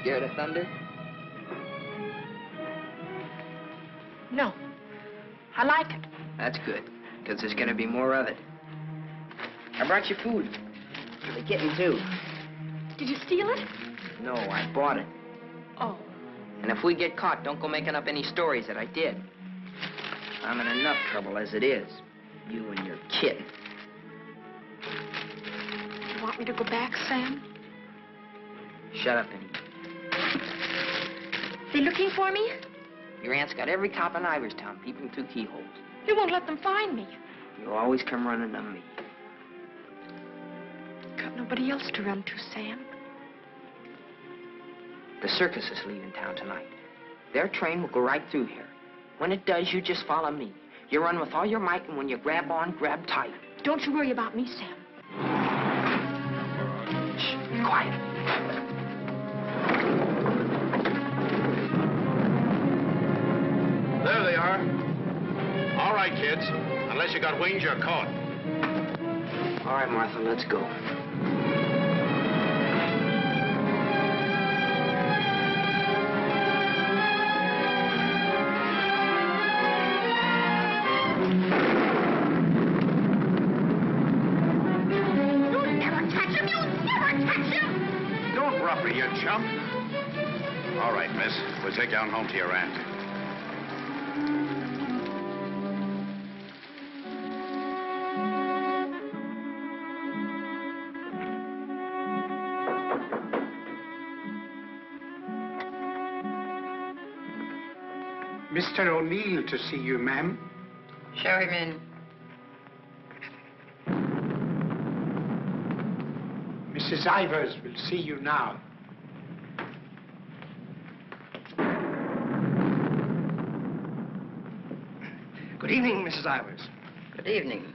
scared of thunder? No. I like it. That's good, because there's going to be more of it. I brought you food. For the kitten, too. Did you steal it? No, I bought it. Oh. And if we get caught, don't go making up any stories that I did. I'm in enough trouble as it is. You and your kid. You want me to go back, Sam? Shut up and eat. They looking for me? Your aunt's got every cop in Iverstown peeping through keyholes. You won't let them find me. You always come running to me. Got nobody else to run to, Sam. The circus is leaving town tonight. Their train will go right through here. When it does, you just follow me. You run with all your might, and when you grab on, grab tight. Don't you worry about me, Sam. Shh, be quiet. There they are. All right, kids. Unless you got wings, you're caught. All right, Martha, let's go. You chump. All right, miss. We'll take you on home to your aunt. Mr. O'Neill to see you, ma'am. Show him in. Mrs. Ivers will see you now. Good evening, Mrs. Ivers. Good evening.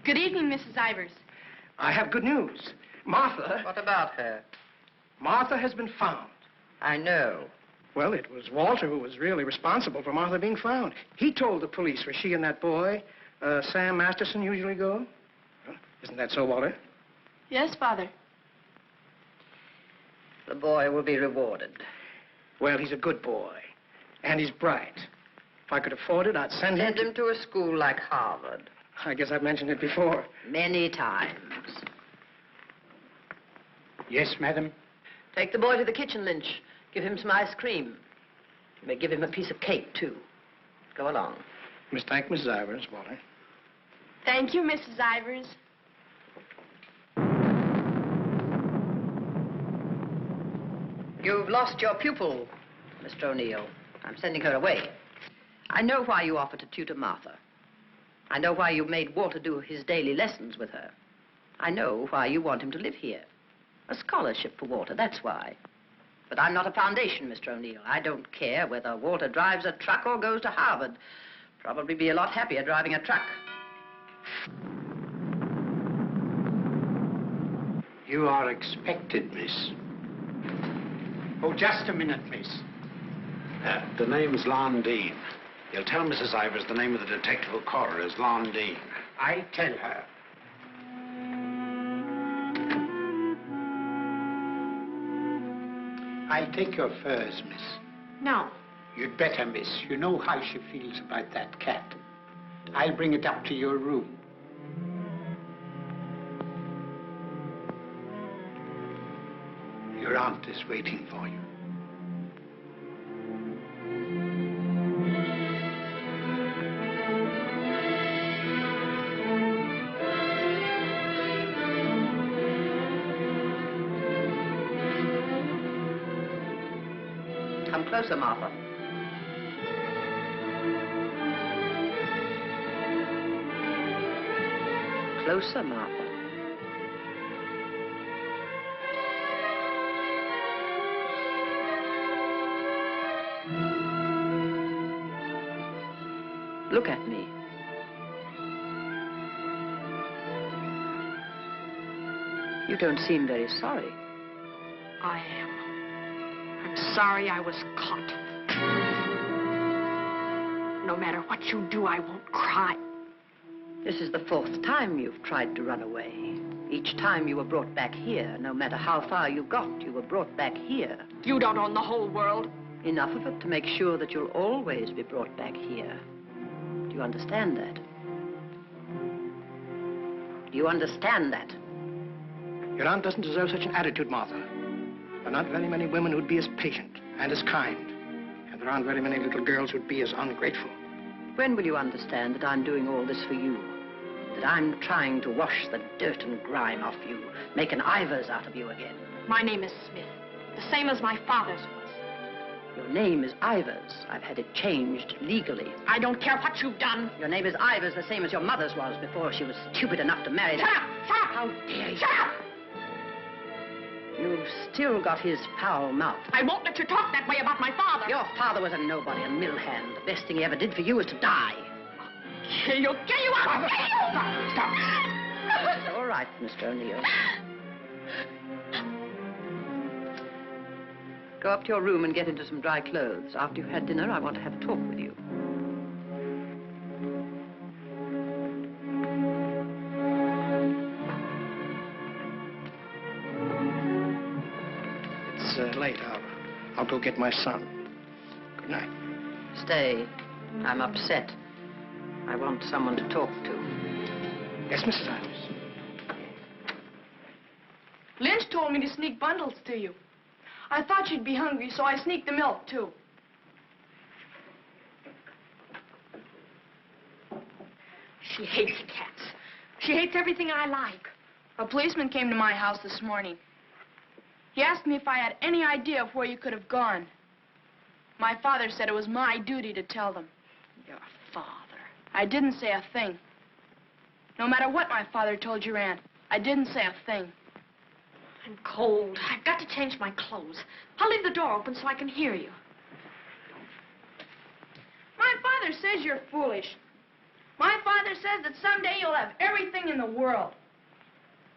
Good evening, Mrs. Ivers. I have good news. Martha... What about her? Martha has been found. I know. Well, it was Walter who was really responsible for Martha being found. He told the police where she and that boy, Sam Masterson, usually go. Huh? Isn't that so, Walter? Yes, Father. The boy will be rewarded. Well, he's a good boy. And he's bright. If I could afford it, I'd send him to a school like Harvard. I guess I've mentioned it before. Many times. Yes, madam. Take the boy to the kitchen, Lynch. Give him some ice cream. You may give him a piece of cake, too. Go along. Thank Mrs. Ivers, Walter. Thank you, Mrs. Ivers. You've lost your pupil, Mr. O'Neill. I'm sending her away. I know why you offered to tutor Martha. I know why you made Walter do his daily lessons with her. I know why you want him to live here. A scholarship for Walter, that's why. But I'm not a foundation, Mr. O'Neill. I don't care whether Walter drives a truck or goes to Harvard. Probably be a lot happier driving a truck. You are expected, miss. Oh, just a minute, miss. The name's Lon Dean. You'll tell Mrs. Ivers the name of the detective who caught her is Lon Dean. I'll tell her. I'll take your furs, miss. No. You'd better, miss. You know how she feels about that cat. I'll bring it up to your room. Your aunt is waiting for you. Come closer, Martha. Closer, Martha. Look at me. You don't seem very sorry. I am. I'm sorry I was caught. No matter what you do, I won't cry. This is the 4th time you've tried to run away. Each time you were brought back here, no matter how far you got, you were brought back here. You don't own the whole world. Enough of it to make sure that you'll always be brought back here. Do you understand that? Do you understand that? Your aunt doesn't deserve such an attitude, Martha. There are not very many women who'd be as patient and as kind. And there aren't very many little girls who'd be as ungrateful. When will you understand that I'm doing all this for you? That I'm trying to wash the dirt and grime off you, make an Ivers out of you again? My name is Smith, the same as my father's was. Your name is Ivers. I've had it changed legally. I don't care what you've done. Your name is Ivers, the same as your mother's was before she was stupid enough to marry Shut that. up! Shut up! How dare you? Shut up! You've still got his foul mouth. I won't let you talk that way about my father. Your father was a nobody, a mill hand. The best thing he ever did for you was to die. Kill you! Kill you! I'll kill you! Stop. It's all right, Mr. O'Neill. Go up to your room and get into some dry clothes. After you've had dinner, I want to have a talk with you. It's late. I'll go get my son. Good night. Stay. I'm upset. I want someone to talk to. Yes, Mrs. Ivers. Lynch told me to sneak bundles to you. I thought you'd be hungry, so I sneaked the milk, too. She hates cats. She hates everything I like. A policeman came to my house this morning. He asked me if I had any idea of where you could have gone. My father said it was my duty to tell them. Your father. I didn't say a thing. No matter what my father told your aunt, I didn't say a thing. I'm cold. I've got to change my clothes. I'll leave the door open so I can hear you. My father says you're foolish. My father says that someday you'll have everything in the world.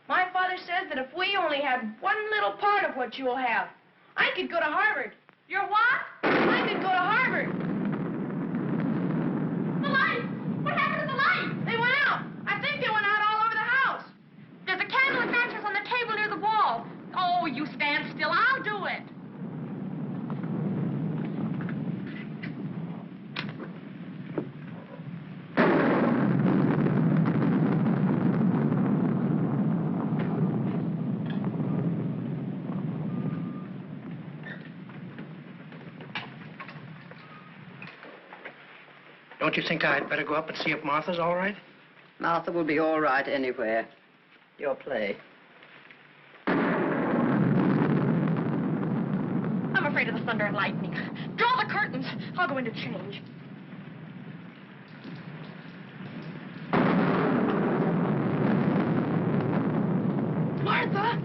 My father says that if we only had one little part of what you'll have, I could go to Harvard. You're what? I could go to Harvard. The light! What happened to the light? They went out. I think they went out all over the house. There's a candle and matches on the table near the wall. Oh, you stand still. I'll do it. Don't you think I'd better go up and see if Martha's all right? Martha will be all right anywhere. Your play. I'm afraid of the thunder and lightning. Draw the curtains. I'll go in to change. Martha!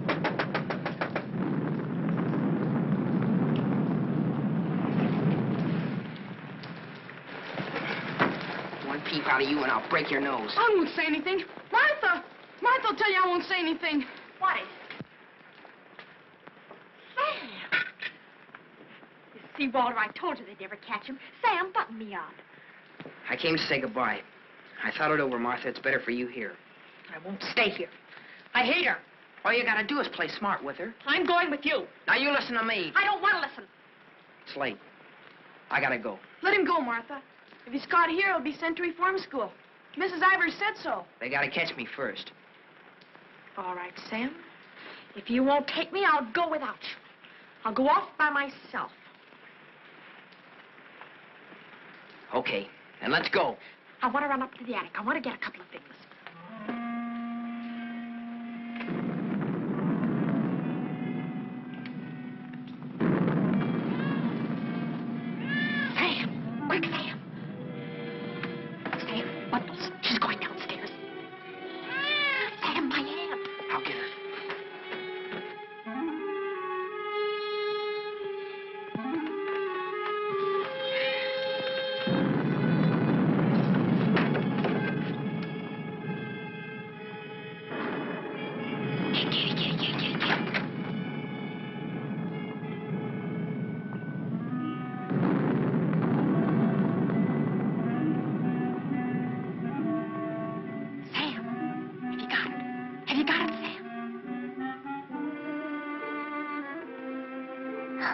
One peep out of you and I'll break your nose. I won't say anything. Martha! Martha will tell you I won't say anything. What is it? Sam! You see, Walter, I told you they'd never catch him. Sam, button me up. I came to say goodbye. I thought it over, Martha. It's better for you here. I won't stay here. I hate her. All you gotta do is play smart with her. I'm going with you. Now you listen to me. I don't want to listen. It's late. I gotta go. Let him go, Martha. If he's caught here, he'll be sent to reform school. Mrs. Ivers said so. They gotta catch me first. All right, Sam. If you won't take me, I'll go without you. I'll go off by myself. Okay, then let's go. I want to run up to the attic. I want to get a couple of things. Sam! Quick, Sam! Sam, bundles. She's going downstairs. Sam, my aunt. I'll get her.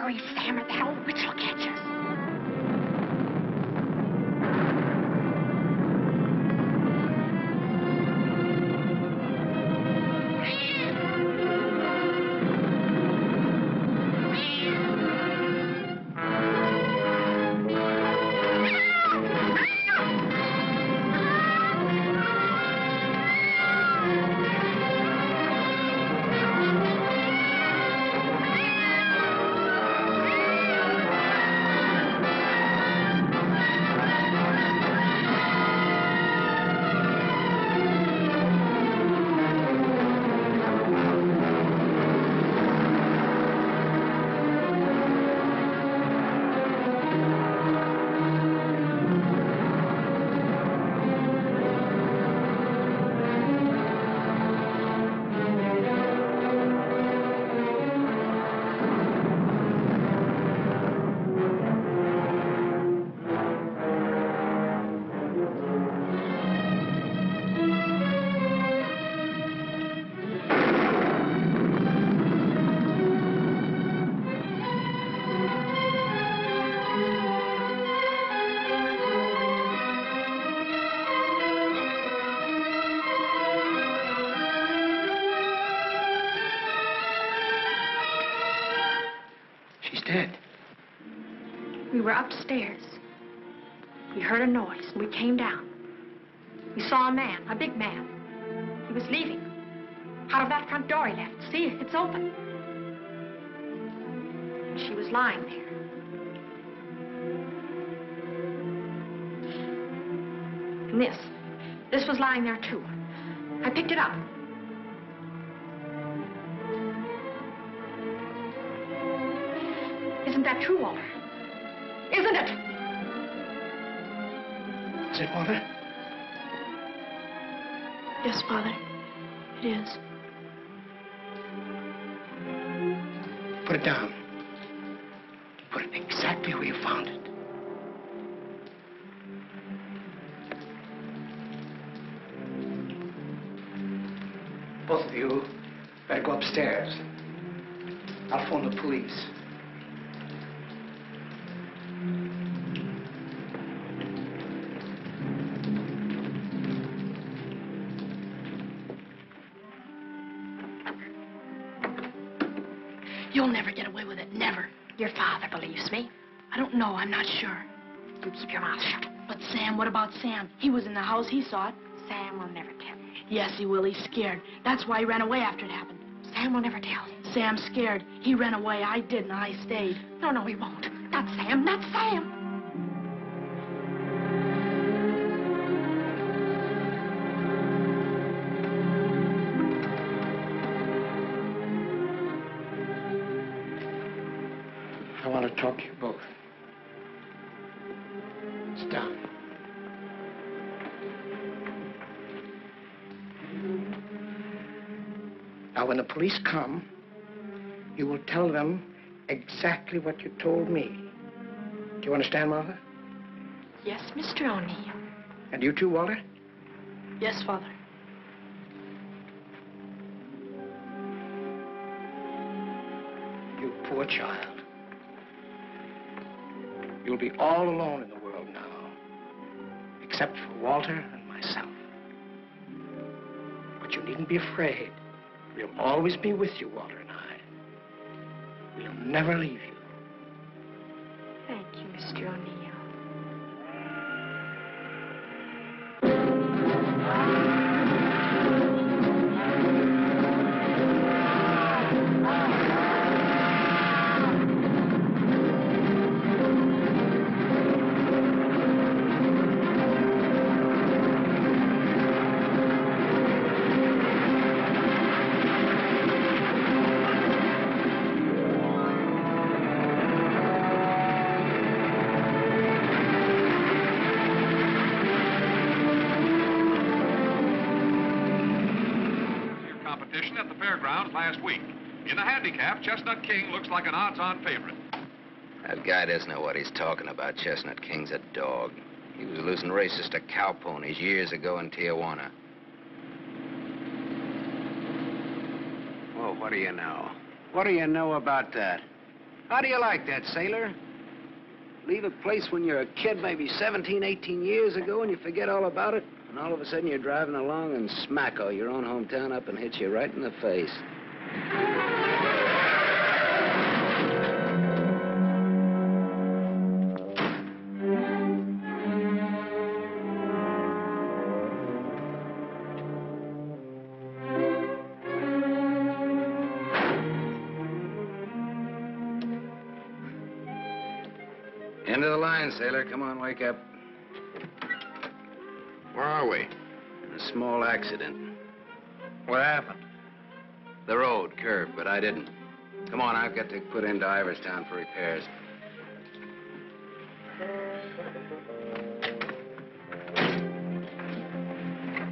Hurry, Sam, or that old witch will catch us. Dead. We were upstairs. We heard a noise, and we came down. We saw a man, a big man. He was leaving. Out of that front door he left. See, it's open. She was lying there. And this was lying there, too. I picked it up. Isn't that true, Walter? Isn't it? Is it, Walter? Yes, Father. It is. Put it down. Put it exactly where you found it. Both of you better go upstairs. I'll phone the police. You'll never get away with it, never. Your father believes me. I don't know, I'm not sure. You keep your mouth shut. But Sam, what about Sam? He was in the house, he saw it. Sam will never tell you. Yes, he will, he's scared. That's why he ran away after it happened. Sam will never tell you. Sam's scared. He ran away, I didn't, I stayed. No, he won't. Not Sam, not Sam. I want to talk to you both. Sit down. Now, when the police come, you will tell them exactly what you told me. Do you understand, Martha? Yes, Mr. O'Neill. And you too, Walter? Yes, Father. You poor child. You'll be all alone in the world now, except for Walter and myself. But you needn't be afraid. We'll always be with you, Walter and I. We'll never leave you. Thank you, Mr. O'Neill. At the fairgrounds last week. In the handicap, Chestnut King looks like an odds-on favorite. That guy doesn't know what he's talking about. Chestnut King's a dog. He was losing races to cow ponies years ago in Tijuana. Well, what do you know? What do you know about that? How do you like that, sailor? Leave a place when you're a kid, maybe 17, 18 years ago, and you forget all about it, and all of a sudden you're driving along and smack-o, your own hometown up and hits you right in the face. End of the line, sailor. Come on, wake up. Where are we? A small accident. What happened? The road curved, but I didn't. Come on, I've got to put into Iverstown for repairs.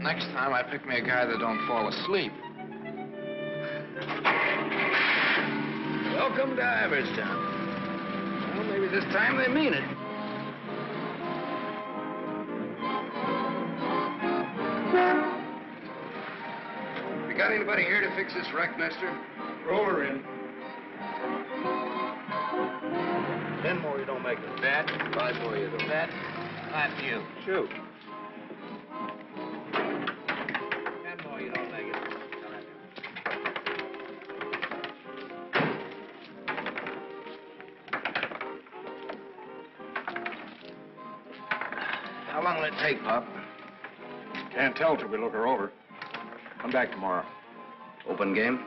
Next time, I pick me a guy that don't fall asleep. Welcome to Iverstown. Well, maybe this time they mean it. You got anybody here to fix this wreck, mister? Roll her in. 10 more, you don't make it. That. 5 more, you don't. That. Not you. Shoot. 10 more, you don't make it. How long will it take, Pop? Can't tell till we look her over. Come back tomorrow. Open game?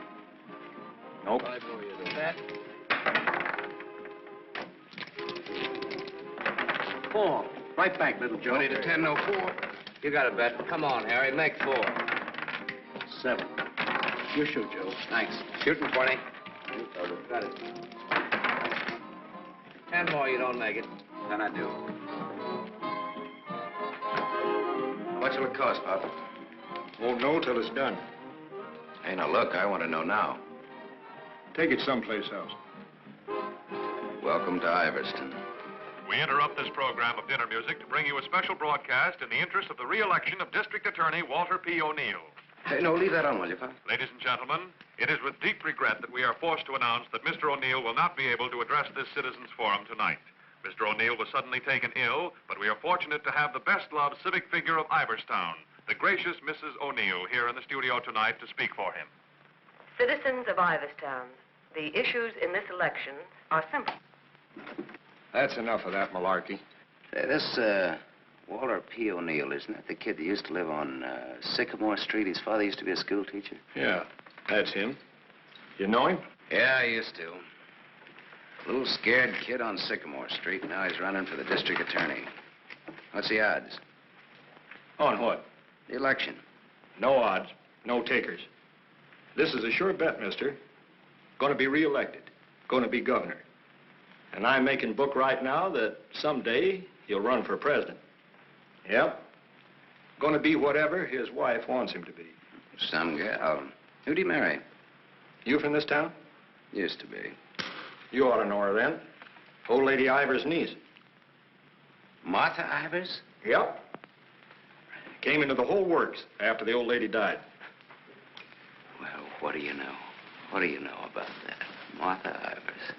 Nope. 5 more, you don't. That. 4. Right back, little Joe. 20 to 10, no 4. You got it, Bet. Come on, Harry. Make 4. 7. You shoot, Joe. Thanks. Shooting 20. You got it. 10 more, you don't make it. Then I do. How much will it cost, Pop? Won't know till it's done. Hey, now look, I want to know now. Take it someplace else. Welcome to Iverston. We interrupt this program of dinner music to bring you a special broadcast in the interest of the re-election of District Attorney Walter P. O'Neill. Hey, no, leave that on, will you, Pop? Ladies and gentlemen, it is with deep regret that we are forced to announce that Mr. O'Neill will not be able to address this citizens' forum tonight. Mr. O'Neill was suddenly taken ill, but we are fortunate to have the best-loved civic figure of Iverstown, the gracious Mrs. O'Neill, here in the studio tonight to speak for him. Citizens of Iverstown, the issues in this election are simple. That's enough of that malarkey. Say, this, Walter P. O'Neill, isn't that the kid that used to live on Sycamore Street? His father used to be a school teacher. Yeah, that's him. You know him? Yeah, I used to. Little scared kid on Sycamore Street. Now he's running for the district attorney. What's the odds? On what? The election. No odds, no takers. This is a sure bet, mister. Going to be reelected. Going to be governor. And I'm making book right now that someday he'll run for president. Yep. Going to be whatever his wife wants him to be. Some gal. Who'd he marry? You from this town? Used to be. You ought to know her then. Old Lady Ivers' niece. Martha Ivers? Yep. Came into the whole works after the old lady died. Well, what do you know? What do you know about that? Martha Ivers.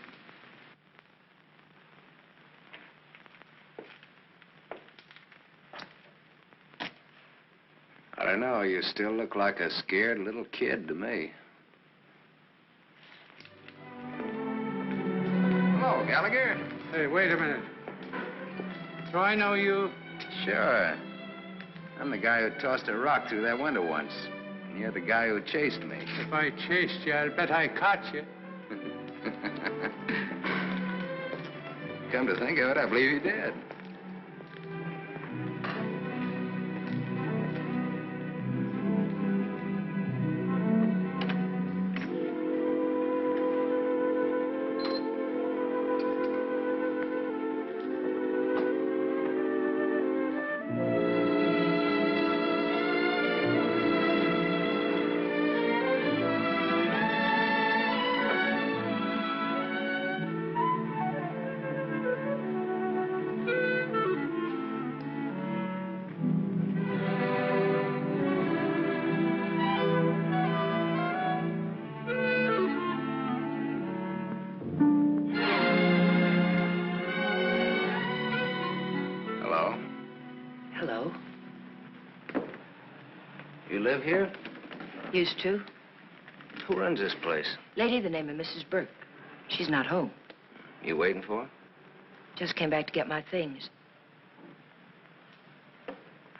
I don't know. You still look like a scared little kid to me. Hello, Gallagher. Hey, wait a minute. Do I know you? Sure. I'm the guy who tossed a rock through that window once. And you're the guy who chased me. If I chased you, I'll bet I caught you. Come to think of it, I believe you did. You live here? Used to. Who runs this place? Lady, the name of Mrs. Burke. She's not home. You waiting for her? Just came back to get my things.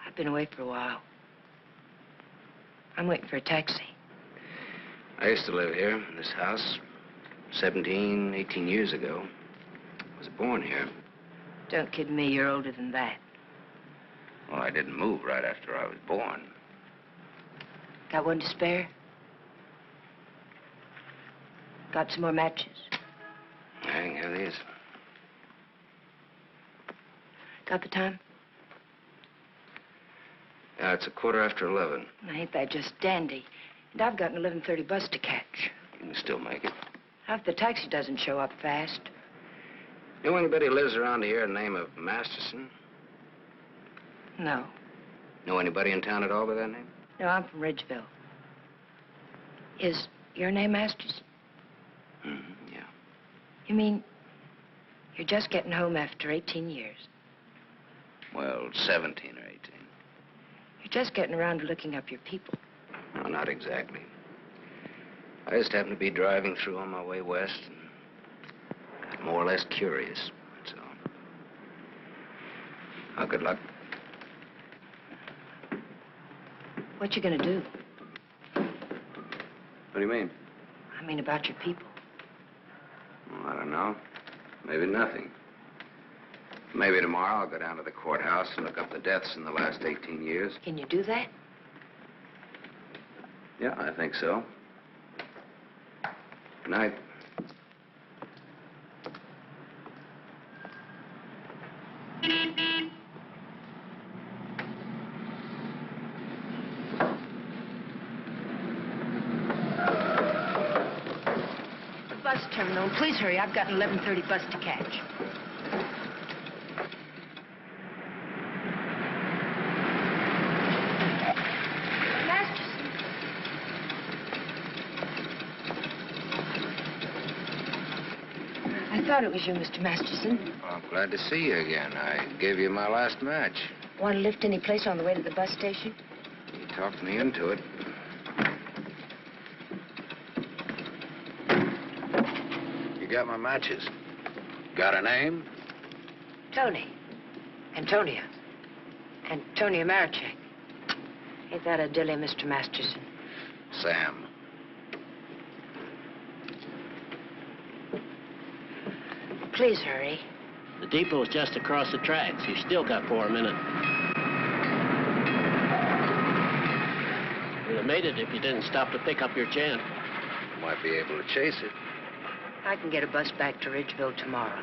I've been away for a while. I'm waiting for a taxi. I used to live here, in this house, 17, 18 years ago. I was born here. Don't kid me, you're older than that. Well, I didn't move right after I was born. Got one to spare? Got some more matches? I can have these. Got the time? Yeah, it's 11:15. Ain't that just dandy? And I've got an 11:30 bus to catch. You can still make it. If the taxi doesn't show up fast. You know anybody who lives around here in the name of Masterson? No. Know anybody in town at all by that name? No, I'm from Ridgeville. Is your name Masters? Yeah. You mean you're just getting home after 18 years? Well, 17 or 18. You're just getting around to looking up your people. No, not exactly. I just happened to be driving through on my way west and got more or less curious, that's all. Well, good luck. What you gonna do? What do you mean? I mean about your people. Well, I don't know. Maybe nothing. Maybe tomorrow I'll go down to the courthouse and look up the deaths in the last 18 years. Can you do that? Yeah, I think so. Good night. The bus terminal. Please hurry. I've got an 11:30 bus to catch. I thought it was you, Mr. Masterson. Well, I'm glad to see you again. I gave you my last match. Want to lift any place on the way to the bus station? You talked me into it. You got my matches. Got a name? Tony. Antonia. Antonia Marichek. Ain't that a dilly, Mr. Masterson? Sam. Please hurry. The depot's just across the tracks. You still got 4 minutes. You'd have made it if you didn't stop to pick up your gent. Might be able to chase it. I can get a bus back to Ridgeville tomorrow.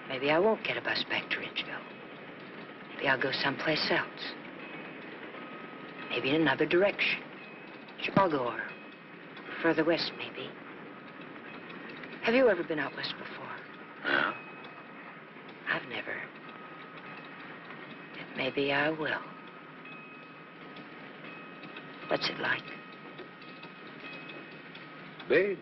Maybe I won't get a bus back to Ridgeville. Maybe I'll go someplace else. Maybe in another direction. Chicago or further west, maybe. Have you ever been out west before? No. I've never. But maybe I will. What's it like? Big.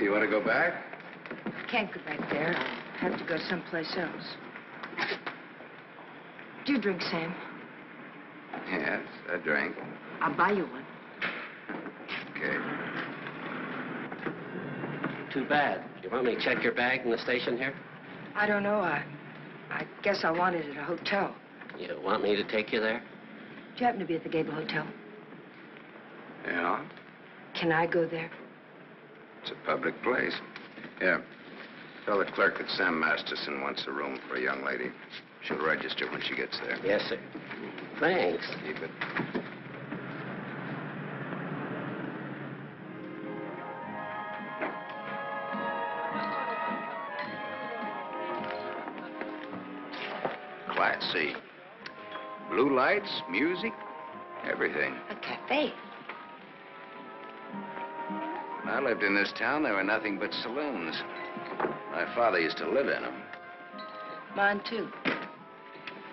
You want to go back? I can't go back there. I'll have to go someplace else. Do you drink, Sam? Yes, I drank. I'll buy you one. Okay. Too bad. You want me to check your bag in the station here? I don't know. I guess I want it at a hotel. You want me to take you there? Do you happen to be at the Gable Hotel? Yeah? Can I go there? It's a public place. Yeah. Tell the clerk that Sam Masterson wants a room for a young lady. She'll register when she gets there. Yes, sir. Thanks. Keep it. Class C. Blue lights, music, everything. A cafe. I I lived in this town, there were nothing but saloons. My father used to live in them. Mine, too.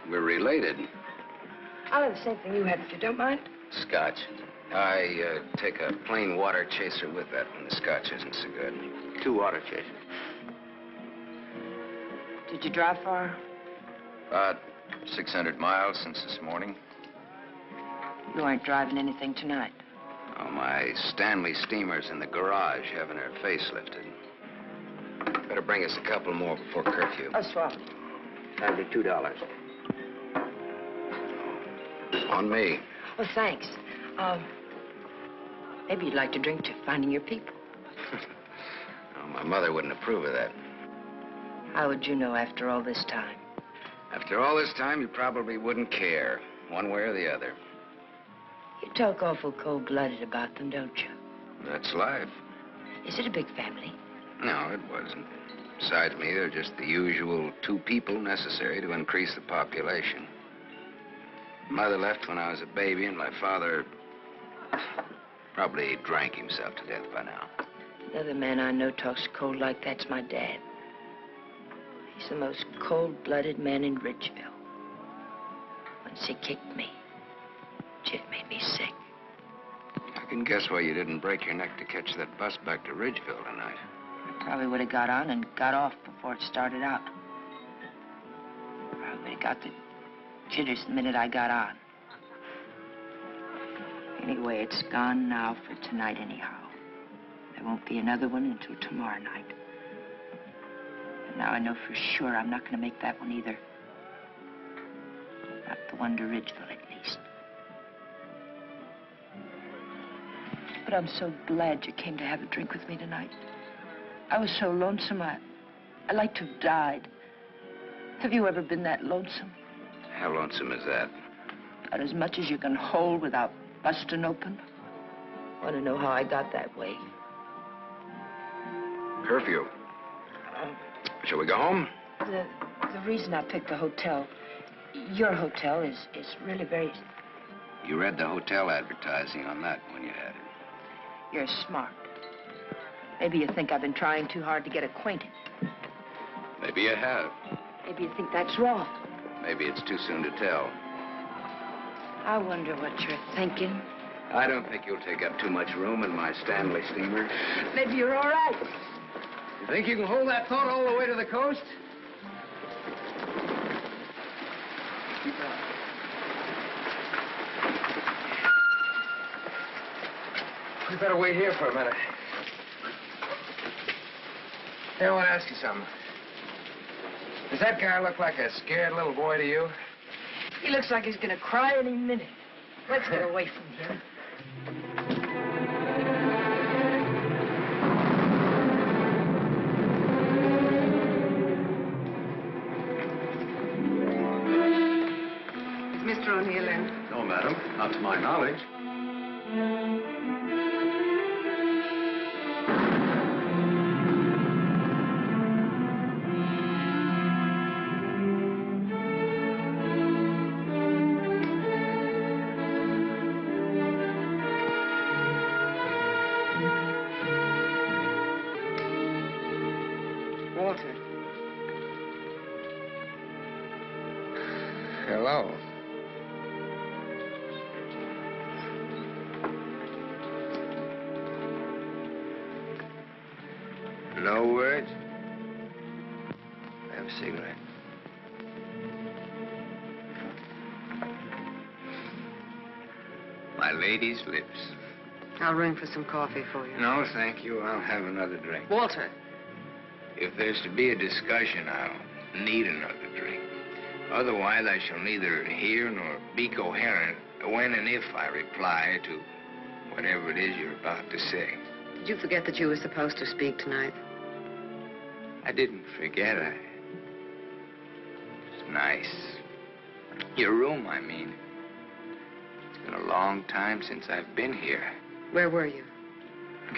We're related. I'll have the same thing you had, if you don't mind. Scotch. I take a plain water chaser with that when the scotch isn't so good. 2 water chasers. Did you drive far? About 600 miles since this morning. You aren't driving anything tonight. Oh, my Stanley steamer's in the garage having her face lifted. Better bring us a couple more before curfew. Oh, swell. That'll be $2. On me. Well, thanks. Maybe you'd like to drink to finding your people. Oh, my mother wouldn't approve of that. How would you know after all this time? After all this time, you probably wouldn't care, one way or the other. You talk awful cold-blooded about them, don't you? That's life. Is it a big family? No, it wasn't. Besides me, they're just the usual 2 people necessary to increase the population. Mother left when I was a baby, and my father probably drank himself to death by now. Another man I know talks cold like that's my dad. He's the most cold-blooded man in Ridgeville. Once he kicked me. It made me sick. I can guess why you didn't break your neck to catch that bus back to Ridgeville tonight. I probably would have got on and got off before it started out. Probably would have got the jitters the minute I got on. Anyway, it's gone now for tonight anyhow. There won't be another one until tomorrow night. And now I know for sure I'm not going to make that one either. Not the one to Ridgeville, at least. But I'm so glad you came to have a drink with me tonight. I was so lonesome, I'd like to have died. Have you ever been that lonesome? How lonesome is that? About as much as you can hold without busting open. Want to know how I got that way? Curfew. Shall we go home? The reason I picked the hotel, your hotel, is really very... You read the hotel advertising on that when you had it. You're smart. Maybe you think I've been trying too hard to get acquainted. Maybe you have. Maybe you think that's wrong. Maybe it's too soon to tell. I wonder what you're thinking. I don't think you'll take up too much room in my Stanley steamer. Maybe you're all right. You think you can hold that thought all the way to the coast? Keep on. We better wait here for a minute. Hey, I want to ask you something. Does that guy look like a scared little boy to you? He looks like he's going to cry any minute. Let's get away from here. Is Mr. O'Neill in? No, madam, not to my knowledge. Walter. Hello. No words? Have a cigarette. My lady's lips. I'll ring for some coffee for you. No, thank you. I'll have another drink. Walter. If there's to be a discussion, I'll need another drink. Otherwise, I shall neither hear nor be coherent when and if I reply to whatever it is you're about to say. Did you forget that you were supposed to speak tonight? I didn't forget. It's nice. Your room, I mean. It's been a long time since I've been here. Where were you?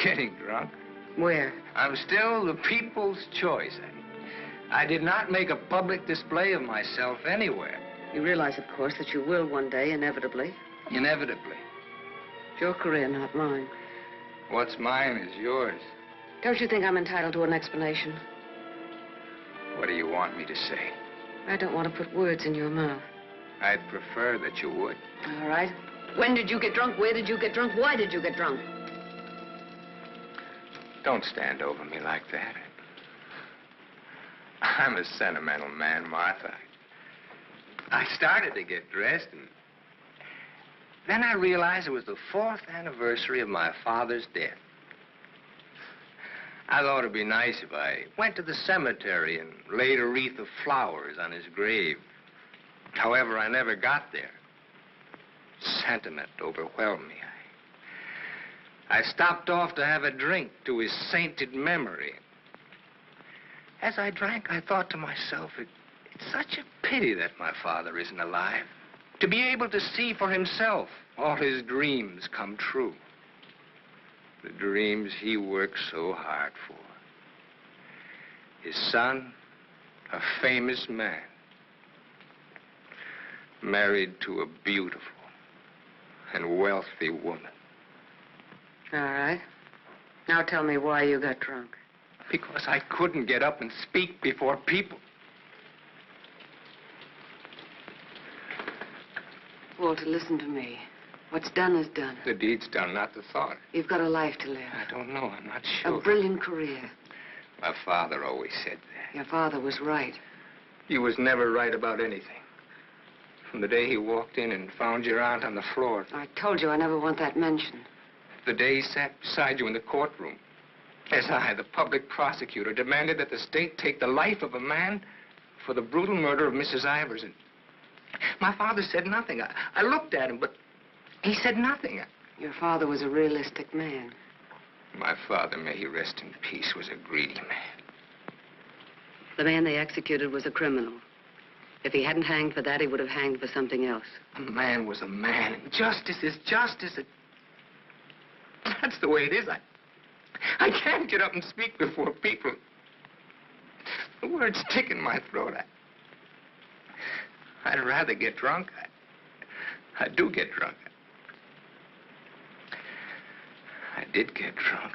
Getting drunk. Where? I'm still the people's choice. I did not make a public display of myself anywhere. You realize, of course, that you will one day, inevitably. Inevitably. It's your career, not mine. What's mine is yours. Don't you think I'm entitled to an explanation? What do you want me to say? I don't want to put words in your mouth. I'd prefer that you would. All right. When did you get drunk? Where did you get drunk? Why did you get drunk? Don't stand over me like that. I'm a sentimental man, Martha. I started to get dressed, and then I realized it was the 4th anniversary of my father's death. I thought it'd be nice if I went to the cemetery and laid a wreath of flowers on his grave. However, I never got there. Sentiment overwhelmed me. I stopped off to have a drink to his sainted memory. As I drank, I thought to myself, it's such a pity that my father isn't alive. To be able to see for himself all his dreams come true. The dreams he worked so hard for. His son, a famous man, married to a beautiful and wealthy woman. All right. Now tell me why you got drunk. Because I couldn't get up and speak before people. Walter, listen to me. What's done is done. The deed's done, not the thought. You've got a life to live. I don't know. I'm not sure. A brilliant career. My father always said that. Your father was right. He was never right about anything. From the day he walked in and found your aunt on the floor. I told you I never want that mentioned. The day he sat beside you in the courtroom. As I, the public prosecutor, demanded that the state take the life of a man for the brutal murder of Mrs. Ivers. And my father said nothing. I looked at him, but he said nothing. Your father was a realistic man. My father, may he rest in peace, was a greedy man. The man they executed was a criminal. If he hadn't hanged for that, he would have hanged for something else. A man was a man, and justice is justice. That's the way it is. I can't get up and speak before people. The words stick in my throat. I'd rather get drunk. I do get drunk. I did get drunk.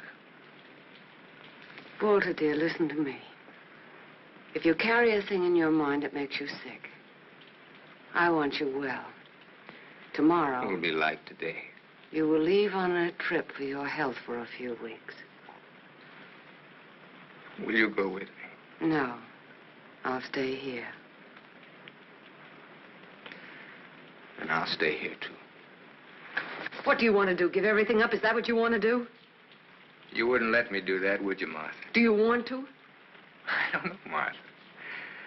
Walter, dear, listen to me. If you carry a thing in your mind that makes you sick, I want you well. Tomorrow... It'll be like today. You will leave on a trip for your health for a few weeks. Will you go with me? No. I'll stay here. And I'll stay here, too. What do you want to do? Give everything up? Is that what you want to do? You wouldn't let me do that, would you, Martha? Do you want to? I don't know, Martha.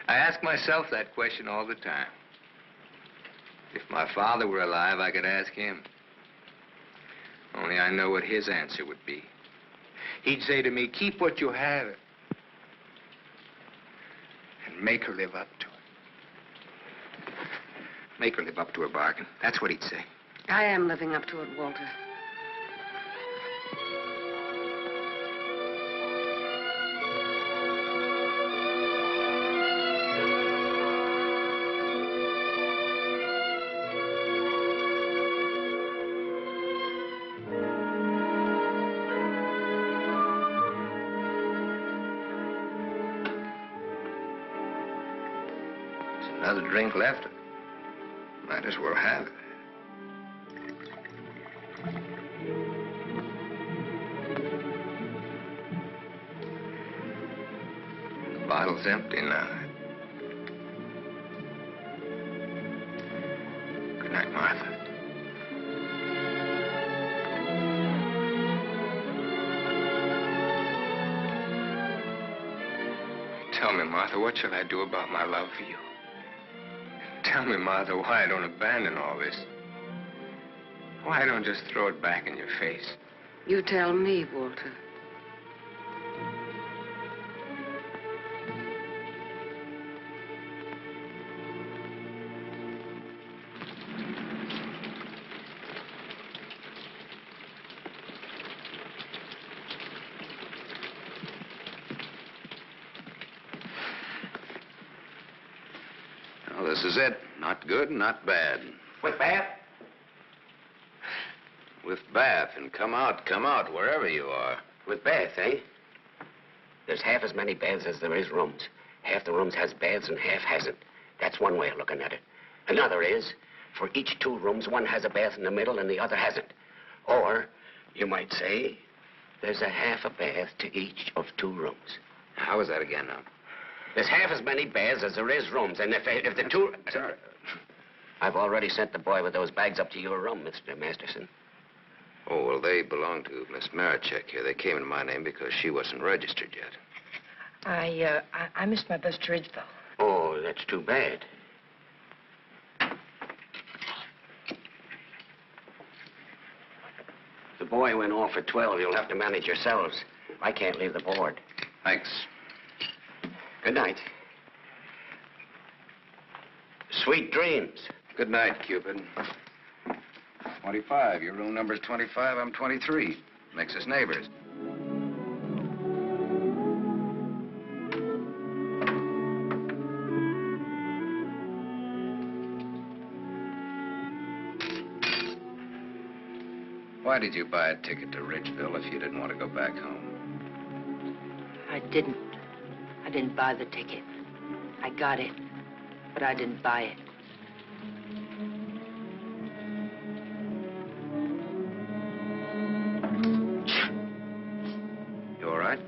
I ask myself that question all the time. If my father were alive, I could ask him. Only I know what his answer would be. He'd say to me, keep what you have and make her live up to it. Make her live up to her bargain. That's what he'd say. I am living up to it, Walter. Another drink left. Might as well have it. The bottle's empty now. Good night, Martha. Tell me, Martha, what shall I do about my love for you? Tell me, Martha, why I don't abandon all this. Why I don't just throw it back in your face. You tell me, Walter. This is it. Not good, not bad. Wait, bad? With bath, and come out, wherever you are. With bath, eh? There's half as many baths as there is rooms. Half the rooms has baths and half hasn't. That's one way of looking at it. Another is, for each 2 rooms, one has a bath in the middle and the other hasn't. Or, you might say, there's a half a bath to each of 2 rooms. How is that again, now? There's half as many baths as there is rooms, and if the 2... Sorry. I've already sent the boy with those bags up to your room, Mr. Masterson. Oh, well, they belong to Miss Marichek here. They came in my name because she wasn't registered yet. I missed my bus to Ridgeville. Oh, that's too bad. The boy went off at 12. You'll have to manage yourselves. I can't leave the board. Thanks. Good night. Sweet dreams. Good night, Cupid. 25. Your room number's 25. I'm 23. Makes us neighbors. Why did you buy a ticket to Ridgeville if you didn't want to go back home? I didn't. I didn't buy the ticket. I got it, but I didn't buy it. You all right?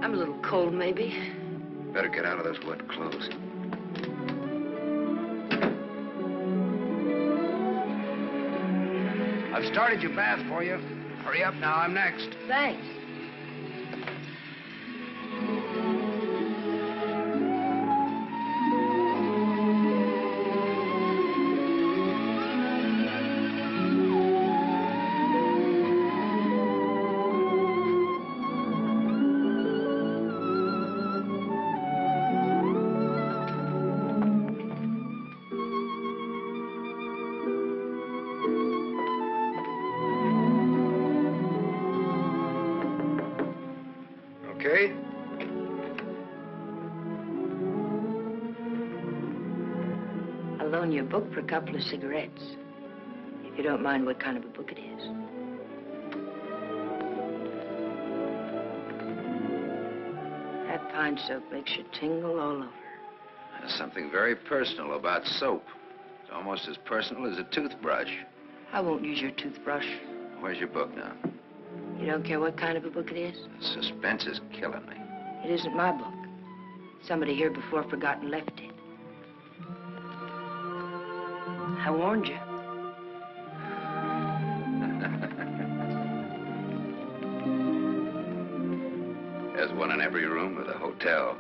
I'm a little cold, maybe. Better get out of those wet clothes. I've started your bath for you. Hurry up now, I'm next. Thanks. Okay? I'll loan you a book for a couple of cigarettes. If you don't mind what kind of a book it is. That pine soap makes you tingle all over. There's something very personal about soap. It's almost as personal as a toothbrush. I won't use your toothbrush. Where's your book now? You don't care what kind of a book it is? Suspense is killing me. It isn't my book. Somebody here before forgot and left it. I warned you. There's one in every room of the hotel.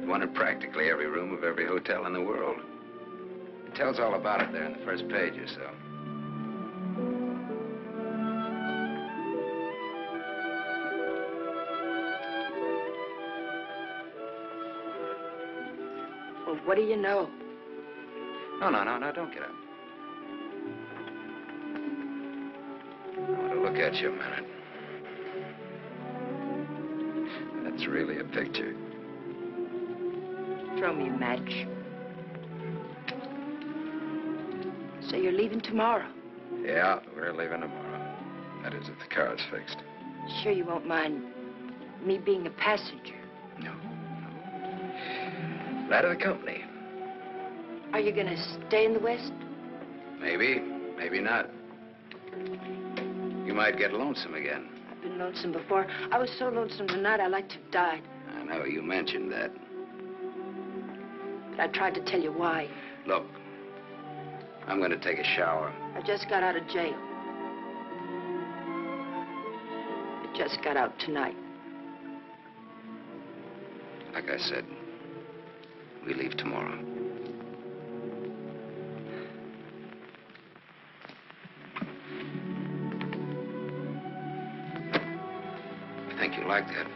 One in practically every room of every hotel in the world. It tells all about it there in the first page or so. Well, what do you know? No, don't get up. I want to look at you a minute. That's really a picture. Throw me a match. So you're leaving tomorrow? Yeah, we're leaving tomorrow. That is, if the car's fixed. Sure you won't mind me being a passenger? No. Glad of the company. Are you gonna stay in the West? Maybe, maybe not. You might get lonesome again. I've been lonesome before. I was so lonesome tonight I like to have died. I know, you mentioned that. But I tried to tell you why. Look, I'm gonna take a shower. I just got out of jail. I just got out tonight. Like I said, we leave tomorrow. I think you like that.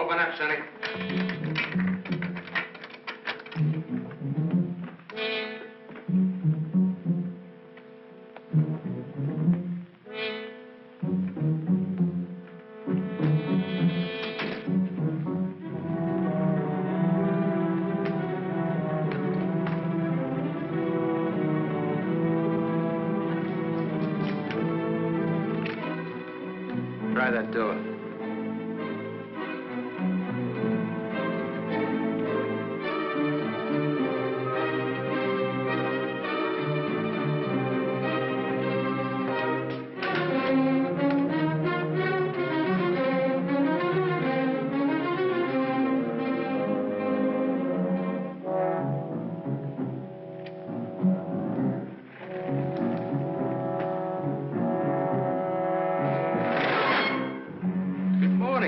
Open up, Sonny. Try that door.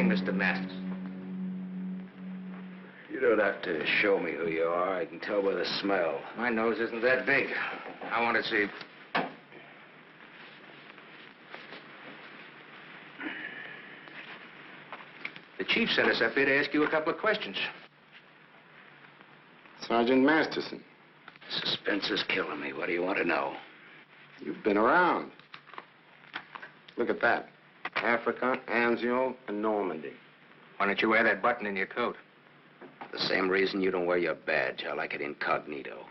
Mr. Masters. You don't have to show me who you are. I can tell by the smell. My nose isn't that big. I want to see. The chief sent us up here to ask you a couple of questions. Sergeant Masterson. Suspense is killing me. What do you want to know? You've been around. Look at that. Africa, Anzio, and Normandy. Why don't you wear that button in your coat? The same reason you don't wear your badge. I like it incognito.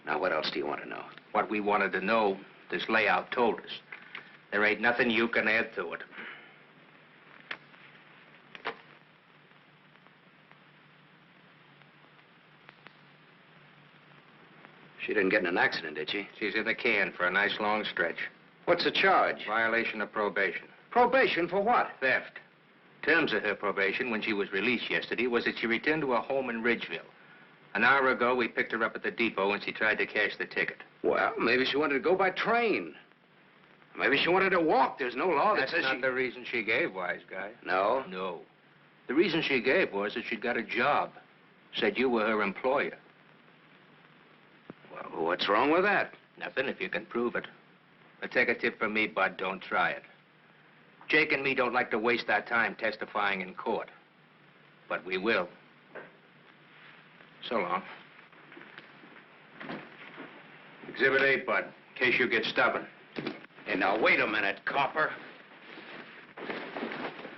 Now, what else do you want to know? What we wanted to know, this layout told us. There ain't nothing you can add to it. She didn't get in an accident, did she? She's in the can for a nice long stretch. What's the charge? Violation of probation. Probation for what? Theft. Terms of her probation when she was released yesterday was that she returned to her home in Ridgeville. An hour ago, we picked her up at the depot and she tried to cash the ticket. Well, maybe she wanted to go by train. Maybe she wanted to walk. There's no law that That's says not the reason she gave, wise guy. No? No. The reason she gave was that she'd got a job. Said you were her employer. Well, what's wrong with that? Nothing if you can prove it. But take a tip from me, Bud, don't try it. Jake and me don't like to waste our time testifying in court. But we will. So long. Exhibit 8, Bud, in case you get stubborn. Hey, now, wait a minute, copper.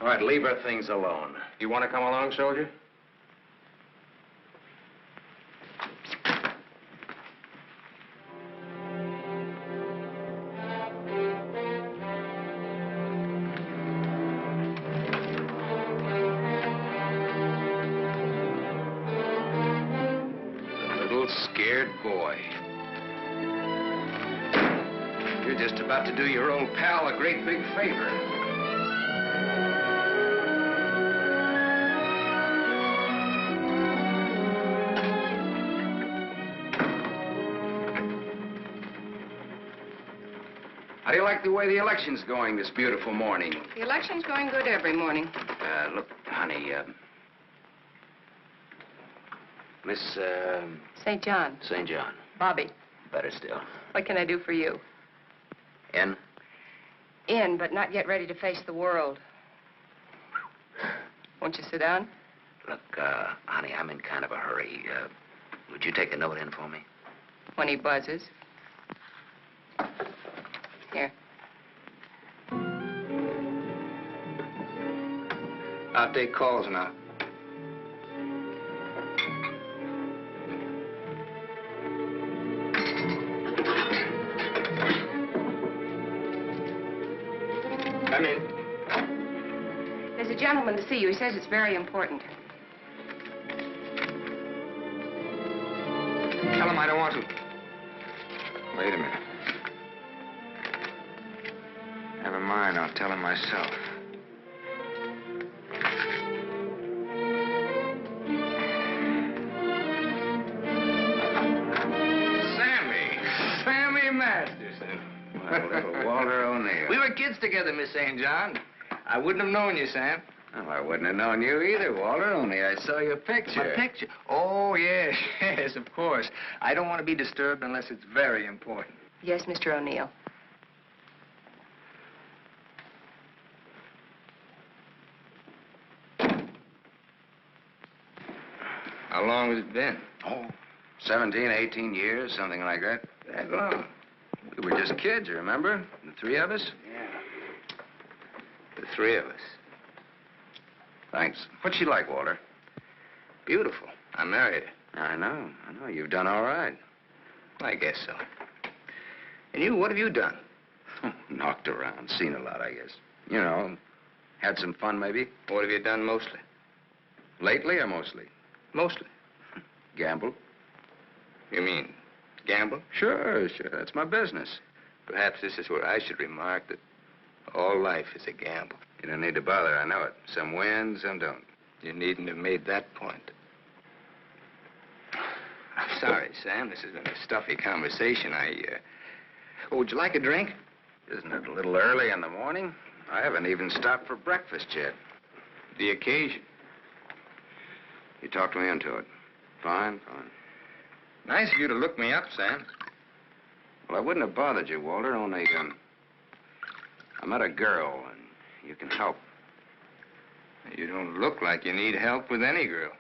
All right, leave her things alone. You want to come along, soldier? Scared boy. You're just about to do your old pal a great big favor. How do you like the way the election's going this beautiful morning? The election's going good every morning. Look, honey, Miss, St. John. St. John. Bobby. Better still. What can I do for you? In? In, but not yet ready to face the world. Won't you sit down? Look, honey, I'm in kind of a hurry. Would you take a note in for me? When he buzzes. Here. I'll take calls now. Come in. There's a gentleman to see you. He says it's very important. Tell him I don't want to. Wait a minute. Never mind, I'll tell him myself. Sammy Masterson. Well, little Walter O'Neill. We were kids together, Miss St. John. I wouldn't have known you, Sam. Well, I wouldn't have known you either, Walter, only I saw your picture. My picture? Oh, yes, yes, of course. I don't want to be disturbed unless it's very important. Yes, Mr. O'Neill. How long has it been? Oh, 17, 18 years, something like that. That long? We were just kids, you remember? The three of us? Yeah. The three of us. Thanks. What's she like, Walter? Beautiful. I married her. I know. You've done all right. I guess so. And you, what have you done? Knocked around, seen a lot, I guess. You know, had some fun, maybe. What have you done mostly? Lately or mostly? Mostly. Gamble. You mean gamble? Sure. That's my business. Perhaps this is where I should remark that all life is a gamble. You don't need to bother, I know it. Some win, some don't. You needn't have made that point. I'm sorry, Sam. This has been a stuffy conversation. Oh, would you like a drink? Isn't it a little early in the morning? I haven't even stopped for breakfast yet. The occasion. You talked me into it. Fine. Nice of you to look me up, Sam. Well, I wouldn't have bothered you, Walter, only, I met a girl, and you can help. You don't look like you need help with any girl.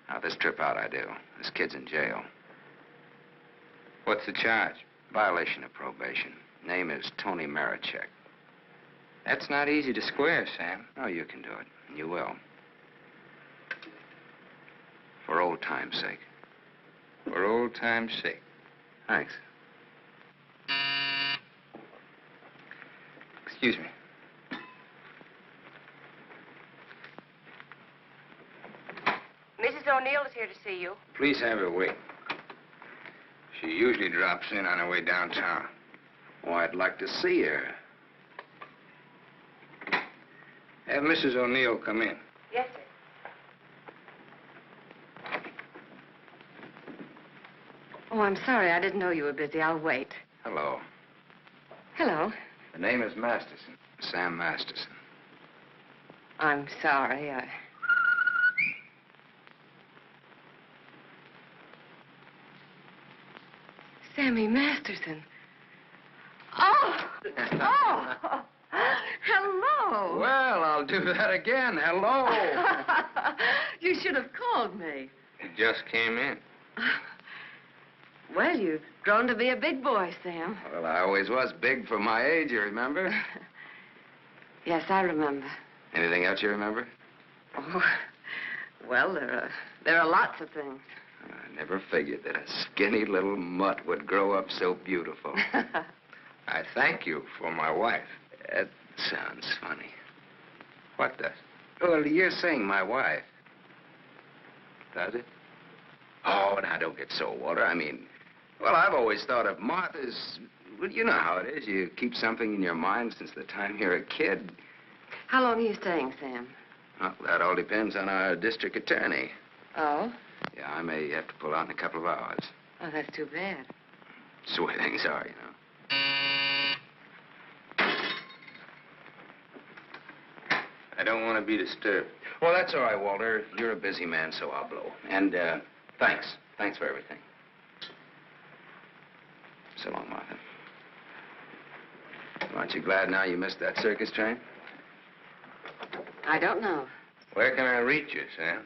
Now, this trip out I do. This kid's in jail. What's the charge? Violation of probation. Name is Tony Marichek. That's not easy to square, Sam. Oh, you can do it, and you will. For old time's sake. For old time's sake. Thanks. Excuse me. Mrs. O'Neill is here to see you. Please have her wait. She usually drops in on her way downtown. Oh, I'd like to see her. Have Mrs. O'Neill come in. Yes, sir. Oh, I'm sorry. I didn't know you were busy. I'll wait. Hello. Hello. The name is Masterson. Sam Masterson. I'm sorry. Sammy Masterson. Oh! Oh! Hello! Well, I'll do that again. Hello. You should have called me. He just came in. Well, you've grown to be a big boy, Sam. Well, I always was big for my age, you remember? Yes, I remember. Anything else you remember? Oh, well, there are lots of things. I never figured that a skinny little mutt would grow up so beautiful. I thank you for my wife. That sounds funny. What does? Well, you're saying my wife. Does it? Oh, now, don't get so, Walter. I mean, well, I've always thought of Martha's... Well, you know how it is. You keep something in your mind since the time you're a kid. How long are you staying, Sam? Well, that all depends on our district attorney. Oh? Yeah, I may have to pull out in a couple of hours. Oh, that's too bad. It's the way things are, you know. I don't want to be disturbed. Well, that's all right, Walter. You're a busy man, so I'll blow. And, thanks. Thanks for everything. So long, Martha. Aren't you glad now you missed that circus train? I don't know. Where can I reach you, Sam?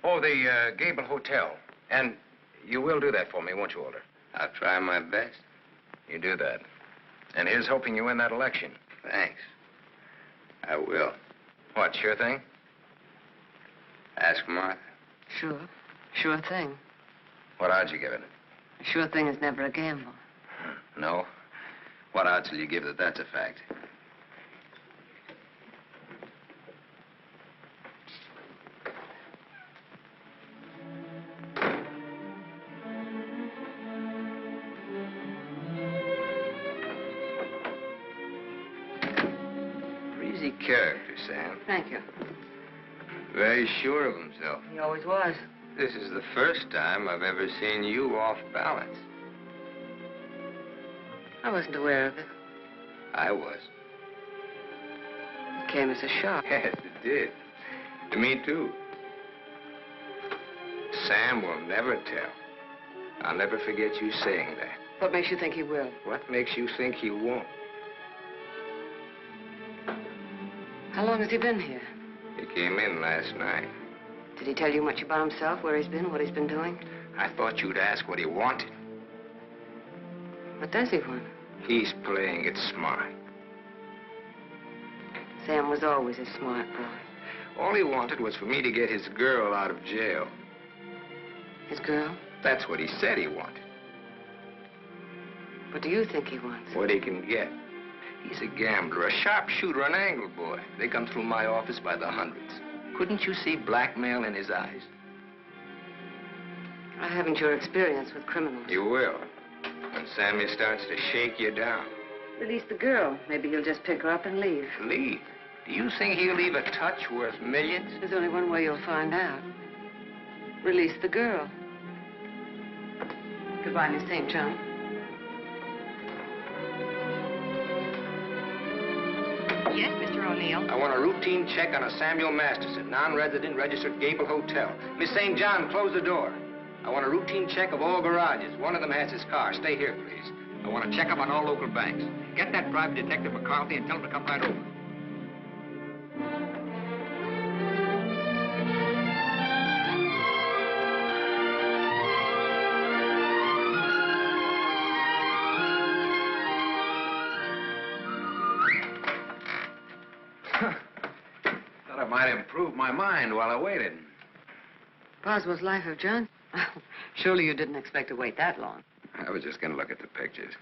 Oh, the, Gable Hotel. And you will do that for me, won't you, Walter? I'll try my best. You do that. And here's hoping you win that election. Thanks. I will. What, sure thing? Ask Martha. Sure. Sure thing. What odds you give it? A sure thing is never a gamble. No? What odds will you give that that's a fact? Breezy character, Sam. Thank you. Very sure of himself. He always was. This is the first time I've ever seen you off balance. I wasn't aware of it. I was. It came as a shock. Yes, it did. To me, too. Sam will never tell. I'll never forget you saying that. What makes you think he will? What makes you think he won't? How long has he been here? He came in last night. Did he tell you much about himself, where he's been, what he's been doing? I thought you'd ask what he wanted. What does he want? He's playing it smart. Sam was always a smart boy. All he wanted was for me to get his girl out of jail. His girl? That's what he said he wanted. What do you think he wants? What he can get. He's a gambler, a sharpshooter, an angle boy. They come through my office by the hundreds. Couldn't you see blackmail in his eyes? I haven't your experience with criminals. You will. When Sammy starts to shake you down. Release the girl. Maybe he'll just pick her up and leave. Leave? Do you think he'll leave a touch worth millions? There's only one way you'll find out. Release the girl. Goodbye, Miss St. John. Yes, Mr. O'Neill. I want a routine check on a Samuel Masterson, non-resident, registered Gable Hotel. Miss St. John, close the door. I want a routine check of all garages. One of them has his car. Stay here, please. I want to check up on all local banks. Get that private detective McCarthy and tell him to come right over. Thought I might improve my mind while I waited. Boswell's Life of John? Surely you didn't expect to wait that long. I was just going to look at the pictures.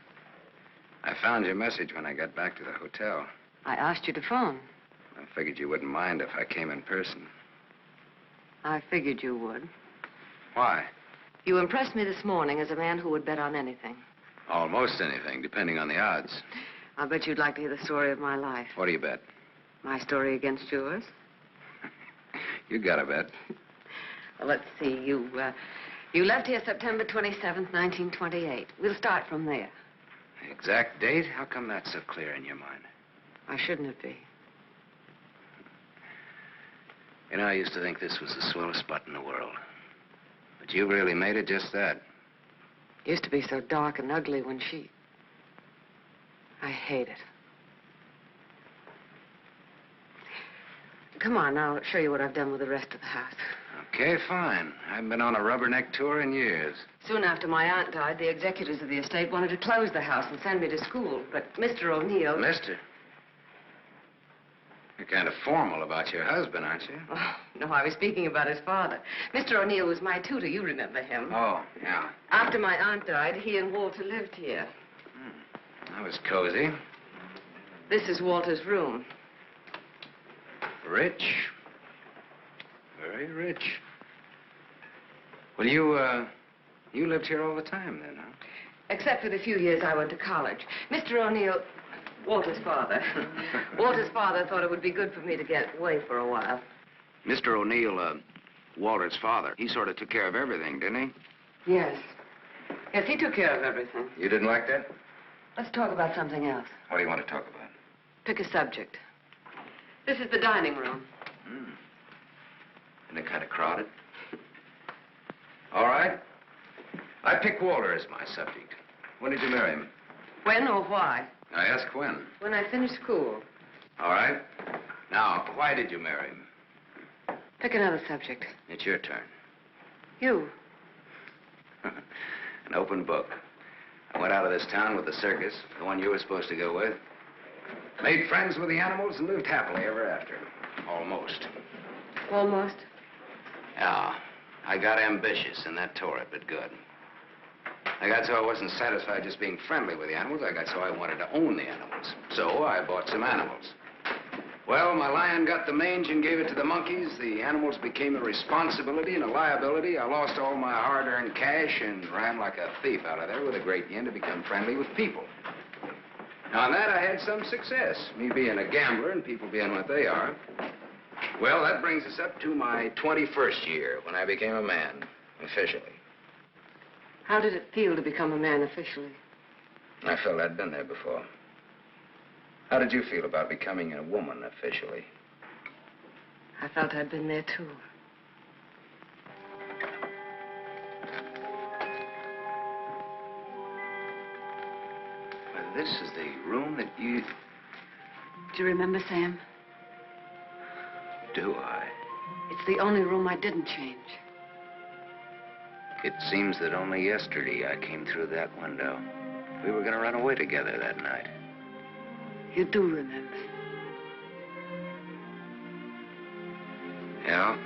I found your message when I got back to the hotel. I asked you to phone. I figured you wouldn't mind if I came in person. I figured you would. Why? You impressed me this morning as a man who would bet on anything. Almost anything, depending on the odds. I'll bet you'd like to hear the story of my life. What do you bet? My story against yours. You got a bet. Well, let's see. You left here September 27th, 1928. We'll start from there. The exact date? How come that's so clear in your mind? Why shouldn't it be? You know, I used to think this was the swellest spot in the world. But you really made it just that. It used to be so dark and ugly when she... I hate it. Come on, I'll show you what I've done with the rest of the house. Okay, fine. I haven't been on a rubberneck tour in years. Soon after my aunt died, the executors of the estate wanted to close the house and send me to school. But Mr. O'Neill... Mister? You're kind of formal about your husband, aren't you? Oh, no, I was speaking about his father. Mr. O'Neill was my tutor. You remember him. Oh, yeah. After my aunt died, he and Walter lived here. That was cozy. This is Walter's room. Rich. Very rich. Well, you lived here all the time then, huh? Except for the few years I went to college. Mr. O'Neill, Walter's father. Walter's father thought it would be good for me to get away for a while. Mr. O'Neill, Walter's father, he sort of took care of everything, didn't he? Yes. Yes, he took care of everything. You didn't like that? Let's talk about something else. What do you want to talk about? Pick a subject. This is the dining room. Isn't it kind of crowded? All right. I pick Walter as my subject. When did you marry him? When or why? I ask when. When I finished school. All right. Now, why did you marry him? Pick another subject. It's your turn. You. An open book. I went out of this town with the circus, the one you were supposed to go with. Made friends with the animals and lived happily ever after. Almost. Almost? Yeah. I got ambitious, and that tore it, but good. I got so I wasn't satisfied just being friendly with the animals. I got so I wanted to own the animals. So I bought some animals. Well, my lion got the mange and gave it to the monkeys. The animals became a responsibility and a liability. I lost all my hard-earned cash and ran like a thief out of there with a great yen to become friendly with people. Now, on that, I had some success, me being a gambler and people being what they are. Well, that brings us up to my 21st year, when I became a man, officially. How did it feel to become a man officially? I felt I'd been there before. How did you feel about becoming a woman officially? I felt I'd been there, too. Well, this is the room that you... Do you remember, Sam? Do I? It's the only room I didn't change. It seems that only yesterday I came through that window. We were going to run away together that night. You do remember. Yeah.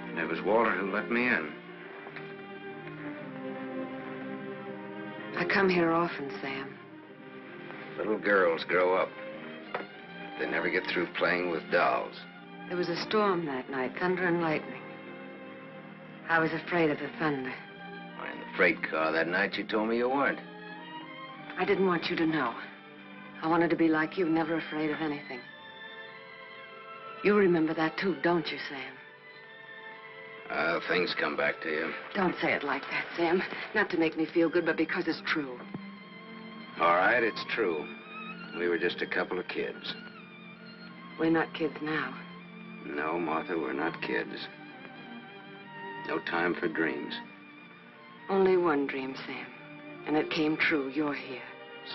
And it was Walter who let me in. I come here often, Sam. Little girls grow up. They never get through playing with dolls. There was a storm that night, thunder and lightning. I was afraid of the thunder. Why, in the freight car that night, you told me you weren't. I didn't want you to know. I wanted to be like you, never afraid of anything. You remember that too, don't you, Sam? Things come back to you. Don't say it like that, Sam. Not to make me feel good, but because it's true. All right, it's true. We were just a couple of kids. We're not kids now. No, Martha, we're not kids. No time for dreams. Only one dream, Sam. And it came true. You're here.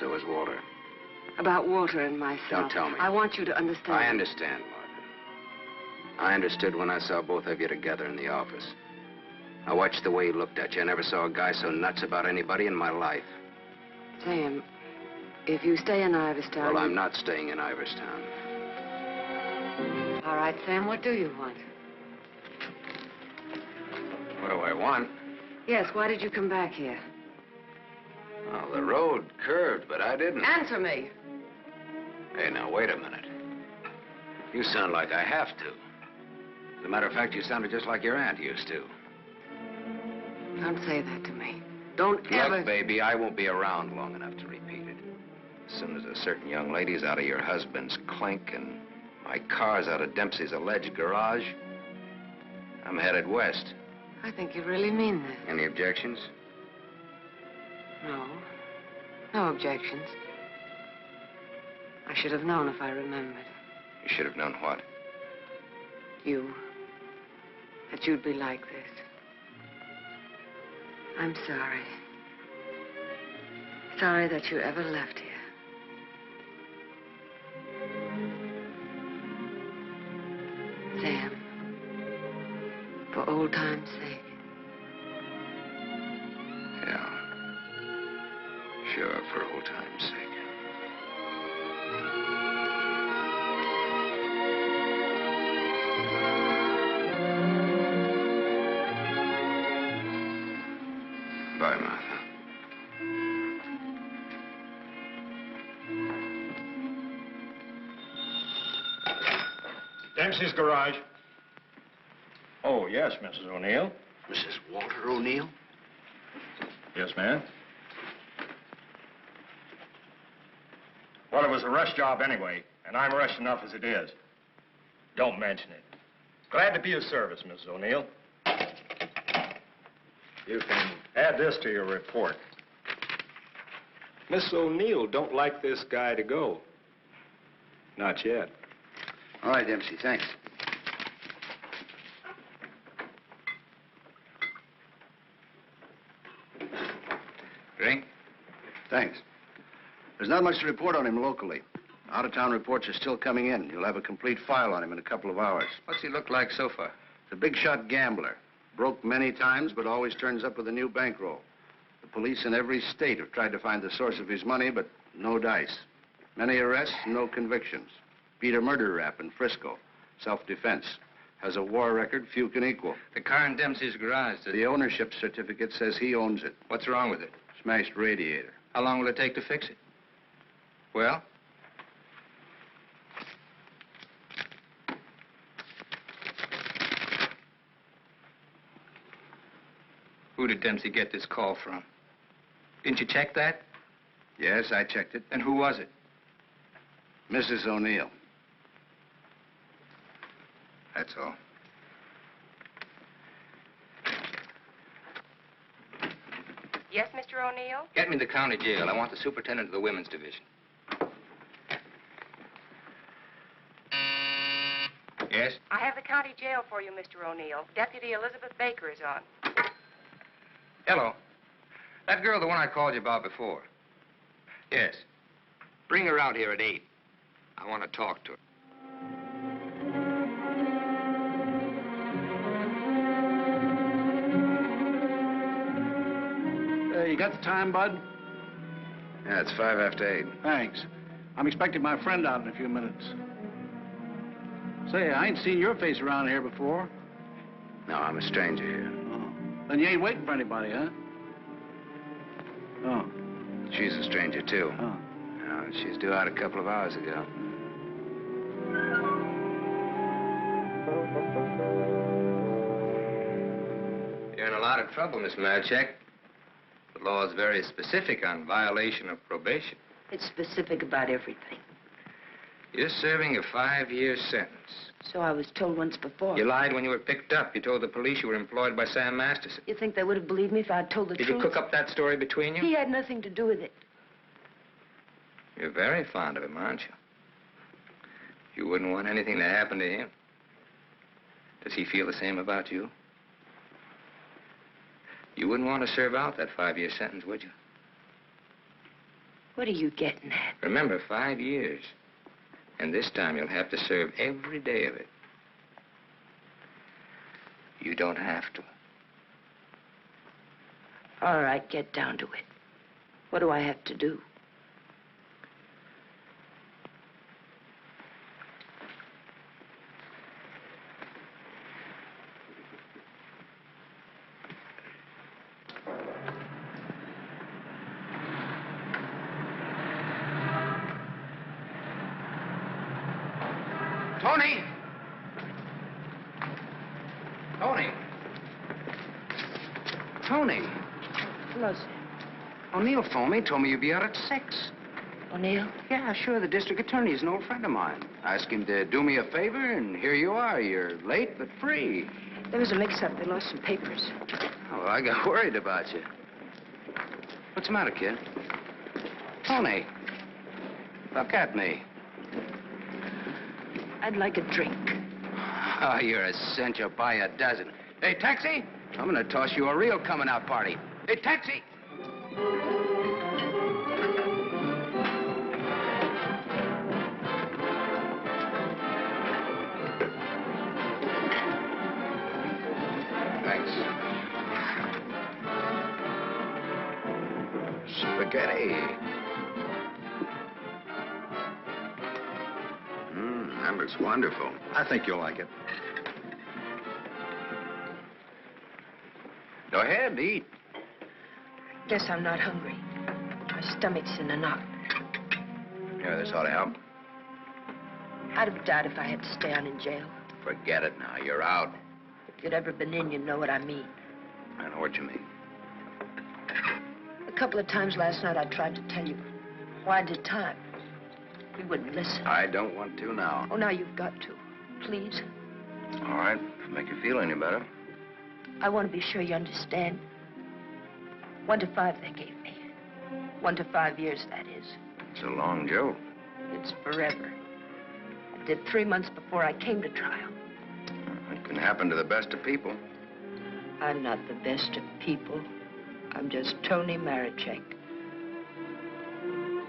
So is Walter. About Walter and myself. Don't tell me. I want you to understand. I understand, Martha. I understood when I saw both of you together in the office. I watched the way he looked at you. I never saw a guy so nuts about anybody in my life. Sam, if you stay in Iverstown... Well, I'm not staying in Iverstown. All right, Sam, what do you want? What do I want? Yes, why did you come back here? Well, the road curved, but I didn't. Answer me. Hey, now, wait a minute. You sound like I have to. As a matter of fact, you sounded just like your aunt used to. Don't say that to me. Don't ever... Look, baby, I won't be around long enough to repeat it. As soon as a certain young lady's out of your husband's clink and my car's out of Dempsey's alleged garage, I'm headed west. I think you really mean that. Any objections? No. No objections. I should have known if I remembered. You should have known what? You. That you'd be like this. I'm sorry. Sorry that you ever left here. Sam, for old time's sake. Yeah. Sure, for old time's sake. Bye, Martha. Dempsey's garage. Oh, yes, Mrs. O'Neill. Mrs. Walter O'Neill? Yes, ma'am. Well, it was a rush job anyway, and I'm rushed enough as it is. Don't mention it. Glad to be of service, Mrs. O'Neill. You can add this to your report. Miss O'Neill don't like this guy to go. Not yet. All right, Dempsey, thanks. Drink? Thanks. There's not much to report on him locally. Out-of-town reports are still coming in. You'll have a complete file on him in a couple of hours. What's he look like so far? He's a big-shot gambler. Broke many times, but always turns up with a new bankroll. The police in every state have tried to find the source of his money, but no dice. Many arrests, no convictions. Beat a murder rap in Frisco. Self-defense. Has a war record few can equal. The car in Dempsey's garage. The ownership certificate says he owns it. What's wrong with it? Smashed radiator. How long will it take to fix it? Well? Who did Dempsey get this call from? Didn't you check that? Yes, I checked it. And who was it? Mrs. O'Neill. That's all. Yes, Mr. O'Neill? Get me the county jail. I want the superintendent of the women's division. Yes? I have the county jail for you, Mr. O'Neill. Deputy Elizabeth Baker is on. Hello. That girl, the one I called you about before. Yes. Bring her out here at 8. I want to talk to her. got the time, Bud? Yeah, it's 5 after 8. Thanks. I'm expecting my friend out in a few minutes. Say, I ain't seen your face around here before. No, I'm a stranger here. Oh. Then you ain't waiting for anybody, huh? Oh. She's a stranger, too. Oh. She's due out a couple of hours ago. You're in a lot of trouble, Miss Marchek. The law is very specific on violation of probation. It's specific about everything. You're serving a 5-year sentence. So I was told once before. You lied when you were picked up. You told the police you were employed by Sam Masterson. You think they would have believed me if I'd told the Did truth? you cook up that story between you? He had nothing to do with it. You're very fond of him, aren't you? You wouldn't want anything to happen to him. Does he feel the same about you? You wouldn't want to serve out that 5-year sentence, would you? What are you getting at? Remember, 5 years. And this time you'll have to serve every day of it. You don't have to. All right, get down to it. What do I have to do? Tony! Tony! Tony! Hello, sir. O'Neill phoned me, told me you'd be out at 6. O'Neill? Yeah, sure. The district attorney is an old friend of mine. I asked him to do me a favor, and here you are. You're late, but free. There was a mix-up. They lost some papers. Oh, well, I got worried about you. What's the matter, kid? Tony, look at me. I'd like a drink. Oh, you're a cinch. You'll buy a dozen. Hey, taxi! I'm gonna toss you a real coming-out party. Hey, taxi! Thanks. Spaghetti. That looks wonderful. I think you'll like it. Go ahead, eat. Guess I'm not hungry. My stomach's in a knot. Yeah, this ought to help. I'd have died if I had to stay on in jail. Forget it now. You're out. If you'd ever been in, you'd know what I mean. I know what you mean. A couple of times last night I tried to tell you. Why did time? You wouldn't listen. I don't want to now. Oh, now you've got to. Please. All right. To make you feel any better. I want to be sure you understand. 1 to 5 they gave me. 1 to 5 years, that is. It's a long joke. It's forever. I did 3 months before I came to trial. It can happen to the best of people. I'm not the best of people. I'm just Tony Marichek.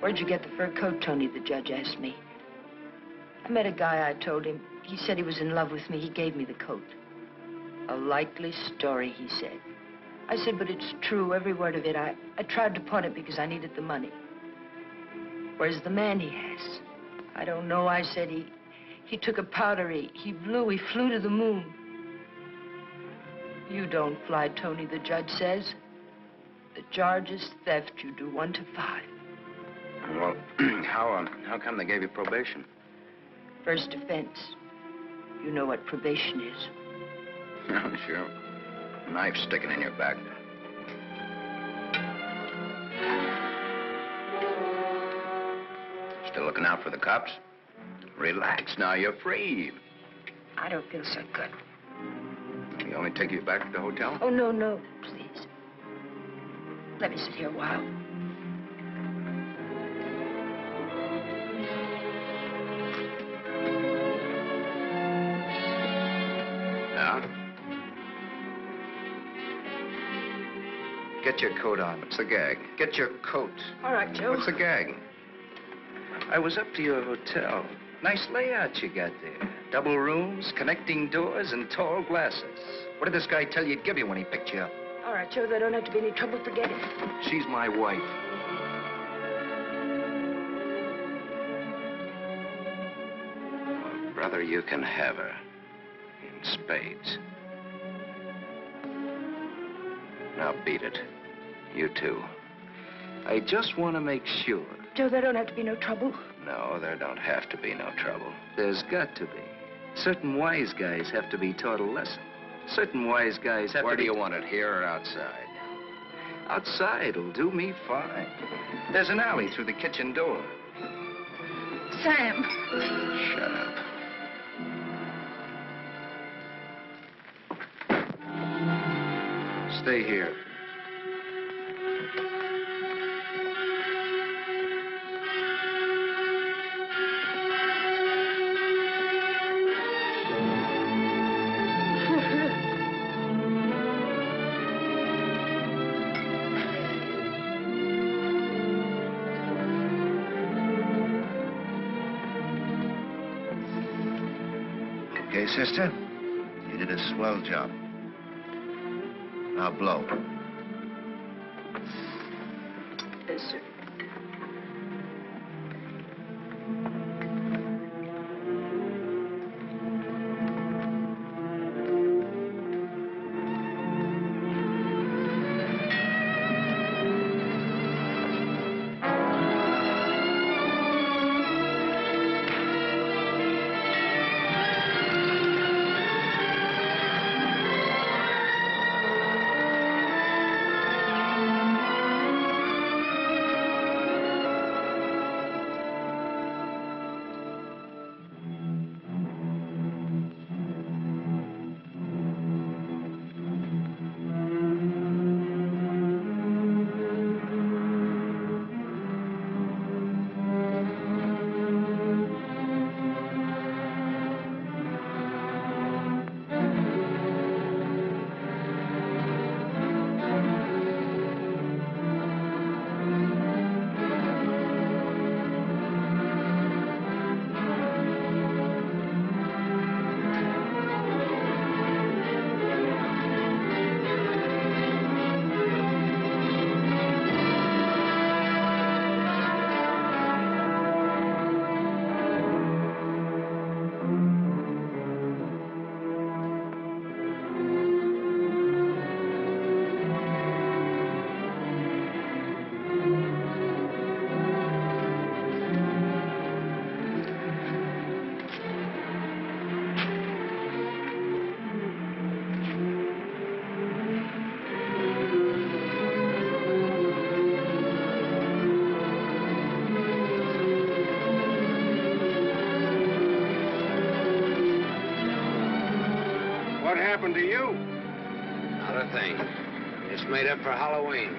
Where'd you get the fur coat, Tony? The judge asked me. I met a guy, I told him. He said he was in love with me. He gave me the coat. A likely story, he said. I said, but it's true, every word of it. I tried to pawn it because I needed the money. Where's the man he has? I don't know, I said. He took a powder, he flew to the moon. You don't fly, Tony, the judge says. The charge is theft. You do 1 to 5. Well, how come they gave you probation? First offense. You know what probation is. Oh, sure. A knife sticking in your back. Still looking out for the cops? Relax now, you're free. I don't feel so good. You want me to take you back to the hotel? Oh, no, please. Let me sit here a while. Get your coat on. What's the gag? Get your coat. All right, Joe. What's the gag? I was up to your hotel. Nice layout you got there. Double rooms, connecting doors, and tall glasses. What did this guy tell you he'd give you when he picked you up? All right, Joe, there don't have to be any trouble. Forget it. She's my wife. Well, brother, you can have her in spades. Now beat it. You too. I just want to make sure. Joe, there don't have to be no trouble. No, there don't have to be no trouble. There's got to be. Certain wise guys have to be taught a lesson. Certain wise guys have to be... Where do you want it, here or outside? Outside will do me fine. There's an alley through the kitchen door. Sam. Shut up. Stay here. Okay, sister? You did a swell job. Now blow. Yes, sir. What happened to you? Not a thing. Just made up for Halloween.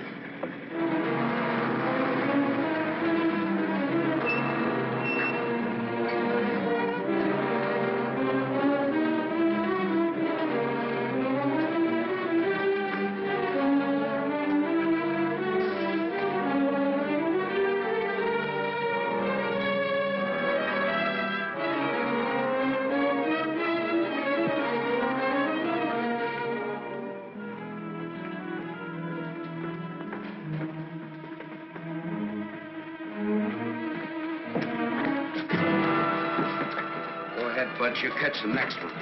But you catch the next one.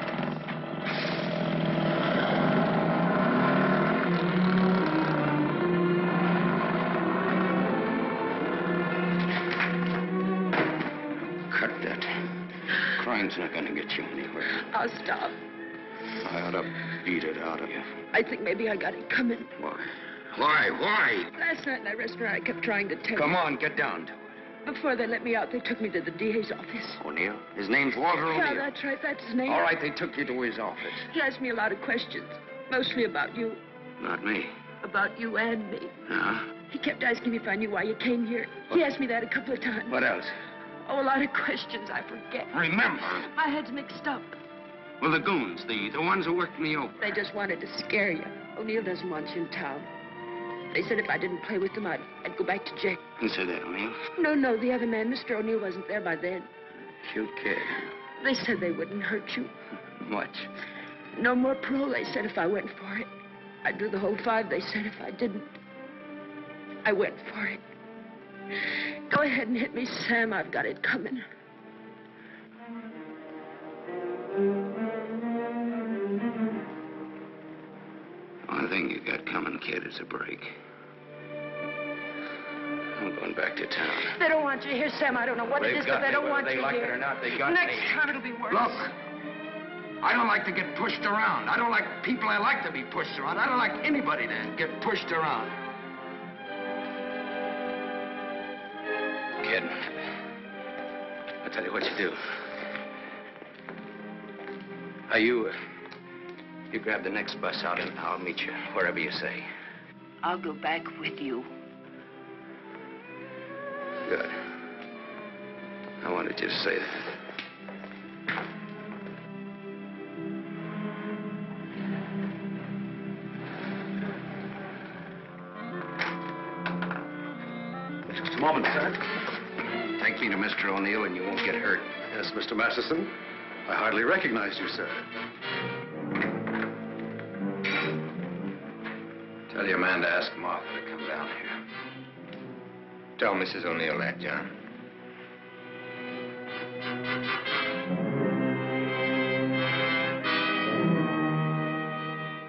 Cut that. Crime's not gonna get you anywhere. I'll stop. I ought to beat it out of you. I think maybe I got it coming. Why? Why? Last night in that restaurant, I kept trying to tell you. Come on, get down to it. Before they let me out, they took me to the DA's office. O'Neill? His name's Walter O'Neill. Yeah, that's right. That's his name. All right, they took you to his office. He asked me a lot of questions, mostly about you. Not me. About you and me. Huh? He kept asking me if I knew why you came here. He asked me that a couple of times. What else? Oh, a lot of questions I forget. Remember. My head's mixed up. Well, the goons, the ones who worked me over. They just wanted to scare you. O'Neill doesn't want you in town. They said if I didn't play with them, I'd go back to jail. Who said that, O'Neill? No, the other man. Mr. O'Neill wasn't there by then. Cute kid. They said they wouldn't hurt you. Much. No more parole, they said, if I went for it. I'd do the whole 5 they said if I didn't. I went for it. Go ahead and hit me, Sam. I've got it coming. One thing you got coming, kid, is a break. I'm going back to town. They don't want you here, Sam. I don't know what it is, but they don't want you here. Whether they like it or not, they got me. Next time it'll be worse. Look, I don't like to get pushed around. I don't like people I like to be pushed around. I don't like anybody to get pushed around. Kid, I'll tell you what you do. You grab the next bus out and I'll meet you wherever you say. I'll go back with you. Good. I wanted you to say that. Just a moment, sir. Take me to Mr. O'Neill and you won't get hurt. Yes, Mr. Masterson. I hardly recognize you, sir. Tell your man to ask Martha to come down here. Tell Mrs. O'Neill that, John.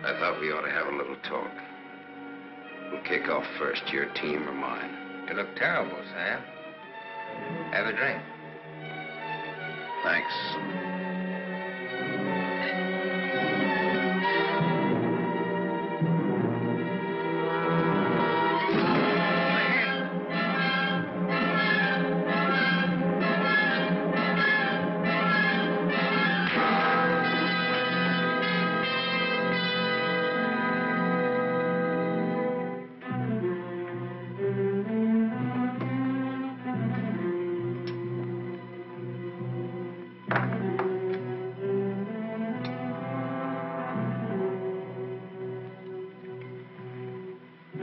I thought we ought to have a little talk. We'll kick off first, your team or mine. You look terrible, Sam. Have a drink. Thanks.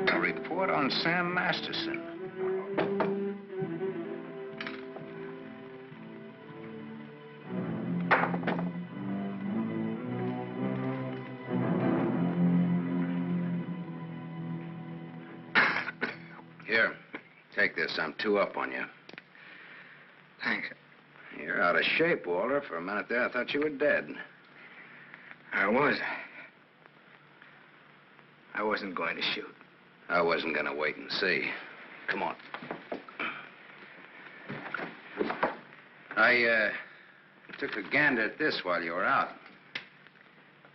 A report on Sam Masterson. Here, take this. I'm 2 up on you. Thanks. You're out of shape, Walter. For a minute there, I thought you were dead. I was. I wasn't going to shoot. I wasn't going to wait and see. Come on. I took a gander at this while you were out.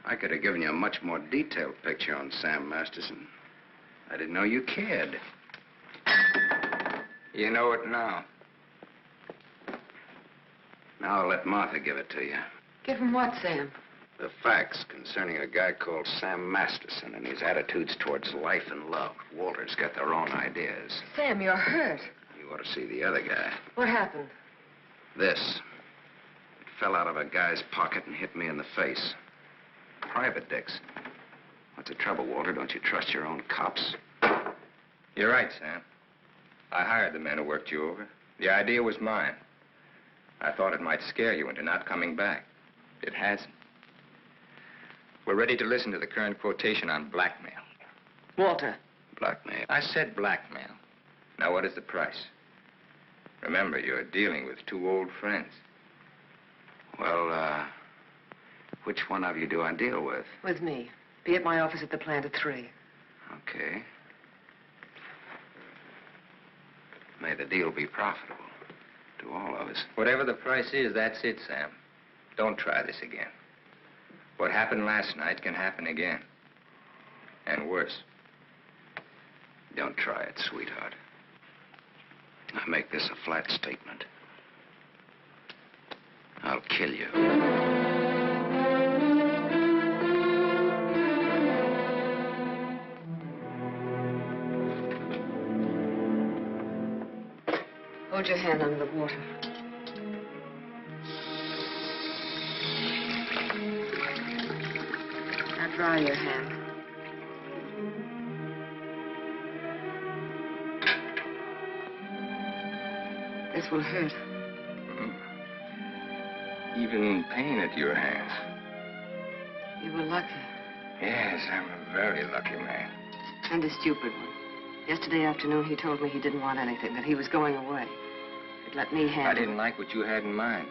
I could have given you a much more detailed picture on Sam Masterson. I didn't know you cared. You know it now. Now I'll let Martha give it to you. Give him what, Sam? The facts concerning a guy called Sam Masterson and his attitudes towards life and love. Walter's got their own ideas. Sam, you're hurt. You ought to see the other guy. What happened? This. It fell out of a guy's pocket and hit me in the face. Private dicks. What's the trouble, Walter? Don't you trust your own cops? You're right, Sam. I hired the men who worked you over. The idea was mine. I thought it might scare you into not coming back. It hasn't. We're ready to listen to the current quotation on blackmail. Walter. Blackmail? I said blackmail. Now, what is the price? Remember, you're dealing with 2 old friends. Well, which one of you do I deal with? With me. Be at my office at the plant at 3. Okay. May the deal be profitable to all of us. Whatever the price is, that's it, Sam. Don't try this again. What happened last night can happen again. And worse. Don't try it, sweetheart. I make this a flat statement. I'll kill you. Hold your hand under the water. Now dry your hand. This will hurt. Even in pain at your hands. You were lucky. Yes, I'm a very lucky man. And a stupid one. Yesterday afternoon, he told me he didn't want anything, that he was going away. He'd let me handle I didn't like what you had in mind.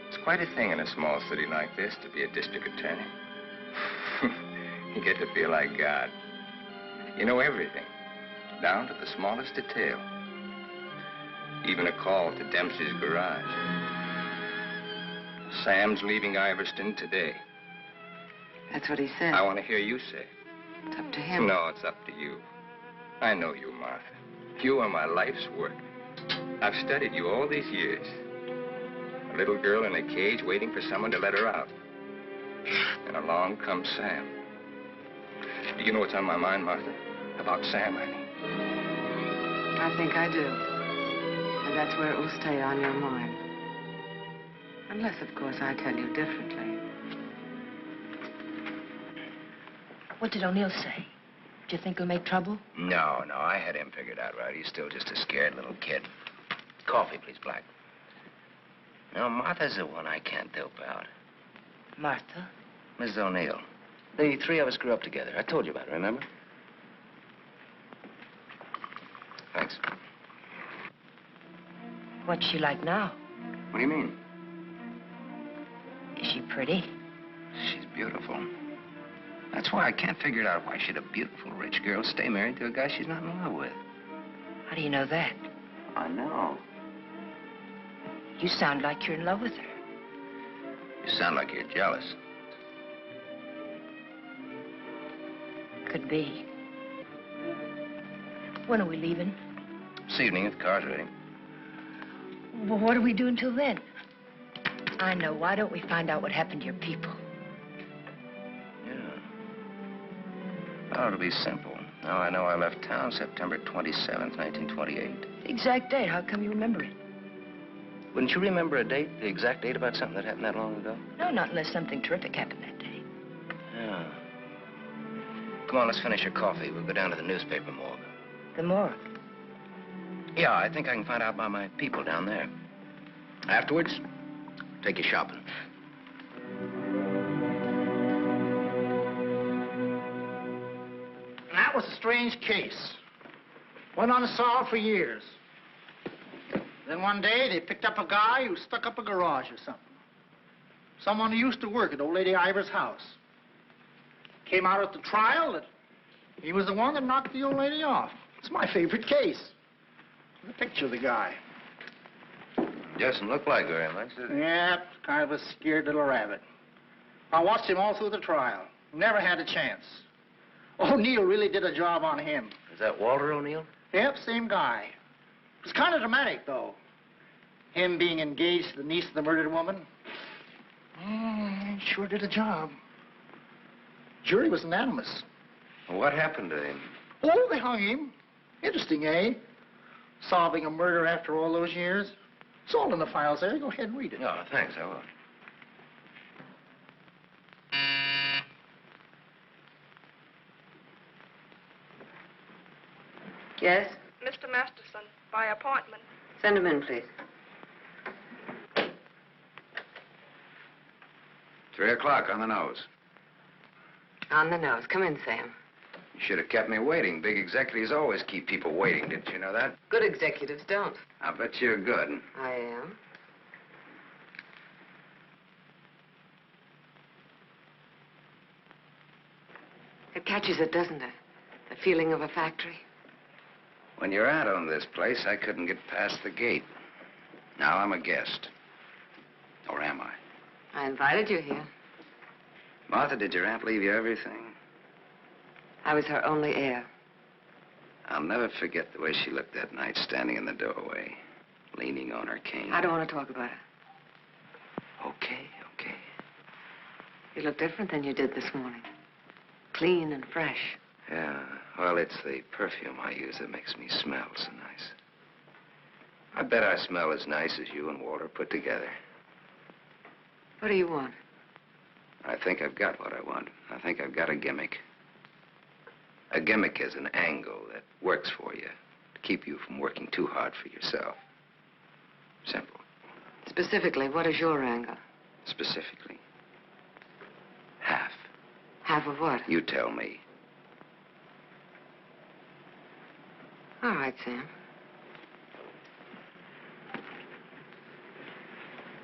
It's quite a thing in a small city like this to be a district attorney. You get to feel like God. You know everything, down to the smallest detail. Even a call to Dempsey's garage. Sam's leaving Iverston today. That's what he said. I want to hear you say. It's up to him. No, it's up to you. I know you, Martha. You are my life's work. I've studied you all these years. A little girl in a cage waiting for someone to let her out. And along comes Sam. Do you know what's on my mind, Martha? About Sam, I mean. I think I do. And that's where it will stay on your mind. Unless, of course, I tell you differently. What did O'Neill say? Do you think he'll make trouble? No, I had him figured out right. He's still just a scared little kid. Coffee, please, Black. No, Martha's the one I can't dope out. Martha? Mrs. O'Neill. The three of us grew up together. I told you about it, remember? Thanks. What's she like now? What do you mean? Is she pretty? She's beautiful. That's why I can't figure it out. Why should a beautiful rich girl stay married to a guy she's not in love with? How do you know that? I know. You sound like you're in love with her. You sound like you're jealous. Could be. When are we leaving? This evening if the car's ready. Well, what do we do until then? I know. Why don't we find out what happened to your people? Oh, it'll be simple. Now I know I left town September 27th, 1928. The exact date. How come you remember it? Wouldn't you remember a date, the exact date about something that happened that long ago? No, not unless something terrific happened that day. Yeah. Come on, let's finish your coffee. We'll go down to the newspaper morgue. The morgue? Yeah, I think I can find out about my people down there. Afterwards, take you shopping. That was a strange case. Went unsolved for years. Then one day, they picked up a guy who stuck up a garage or something. Someone who used to work at old lady Ivers' house. Came out at the trial that he was the one that knocked the old lady off. It's my favorite case. The picture of the guy. Doesn't look like very much, does it? Yeah, kind of a scared little rabbit. I watched him all through the trial. Never had a chance. O'Neill really did a job on him. Is that Walter O'Neill? Yep, same guy. It was kind of dramatic, though. Him being engaged to the niece of the murdered woman. Sure did a job. Jury was unanimous. Well, what happened to him? Oh, they hung him. Interesting, eh? Solving a murder after all those years. It's all in the files there. Go ahead and read it. No, thanks, I will. Yes? Mr. Masterson, by appointment. Send him in, please. 3 o'clock on the nose. On the nose. Come in, Sam. You should have kept me waiting. Big executives always keep people waiting. Didn't you know that? Good executives don't. I bet you're good. I am. It catches it, doesn't it? The feeling of a factory. When your aunt owned this place, I couldn't get past the gate. Now I'm a guest. Or am I? I invited you here. Martha, did your aunt leave you everything? I was her only heir. I'll never forget the way she looked that night, standing in the doorway, leaning on her cane. I don't want to talk about it. Okay. You look different than you did this morning. Clean and fresh. Yeah, well, it's the perfume I use that makes me smell so nice. I bet I smell as nice as you and Walter put together. What do you want? I think I've got what I want. I think I've got a gimmick. A gimmick is an angle that works for you to keep you from working too hard for yourself. Simple. Specifically, what is your angle? Specifically. Half of what? You tell me. All right, Sam.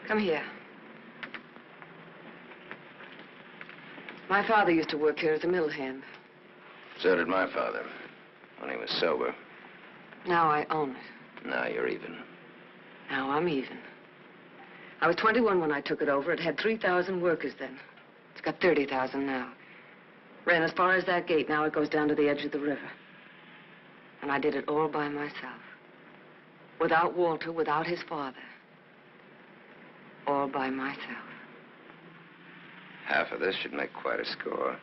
Come here. My father used to work here as a mill hand. So did my father, when he was sober. Now I own it. Now you're even. Now I'm even. I was 21 when I took it over. It had 3,000 workers then. It's got 30,000 now. Ran as far as that gate. Now it goes down to the edge of the river. And I did it all by myself. Without Walter, without his father. All by myself. Half of this should make quite a score.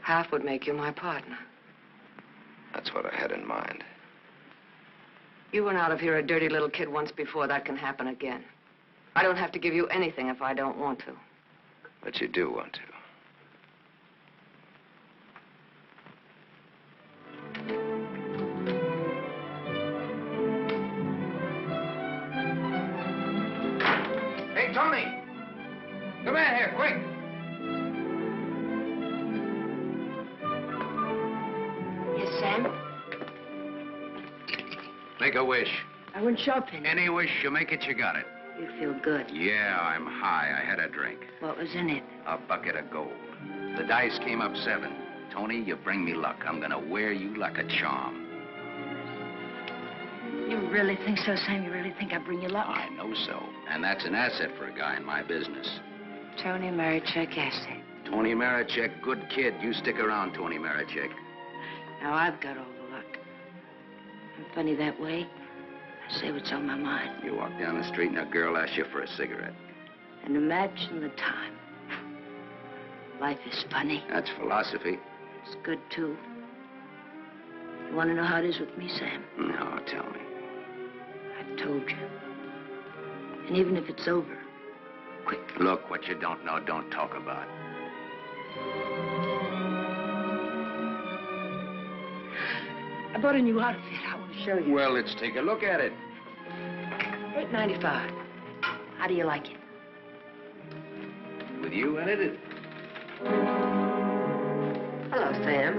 Half would make you my partner. That's what I had in mind. You went out of here a dirty little kid once before. That can happen again. I don't have to give you anything if I don't want to. But you do want to. Hey, Tony! Come in here, quick! Yes, Sam? Make a wish. I went shopping. Any wish, you make it, you got it. You feel good. Yeah, I'm high. I had a drink. What was in it? A bucket of gold. The dice came up 7. Tony, you bring me luck. I'm gonna wear you like a charm. You really think so, Sam? You really think I bring you luck? I know so. And that's an asset for a guy in my business. Tony Marichek asset. Tony Marichek, good kid. You stick around, Tony Marichek. Now I've got all the luck. I'm funny that way. I say what's on my mind. You walk down the street and a girl asks you for a cigarette. And imagine the time. Life is funny. That's philosophy. It's good, too. You want to know how it is with me, Sam? No, tell me. I've told you. And even if it's over, quick. Look, what you don't know, don't talk about. I bought a new outfit. I want to show you. Well, let's take a look at it. $8.95. How do you like it? With you in it? Hello, Sam.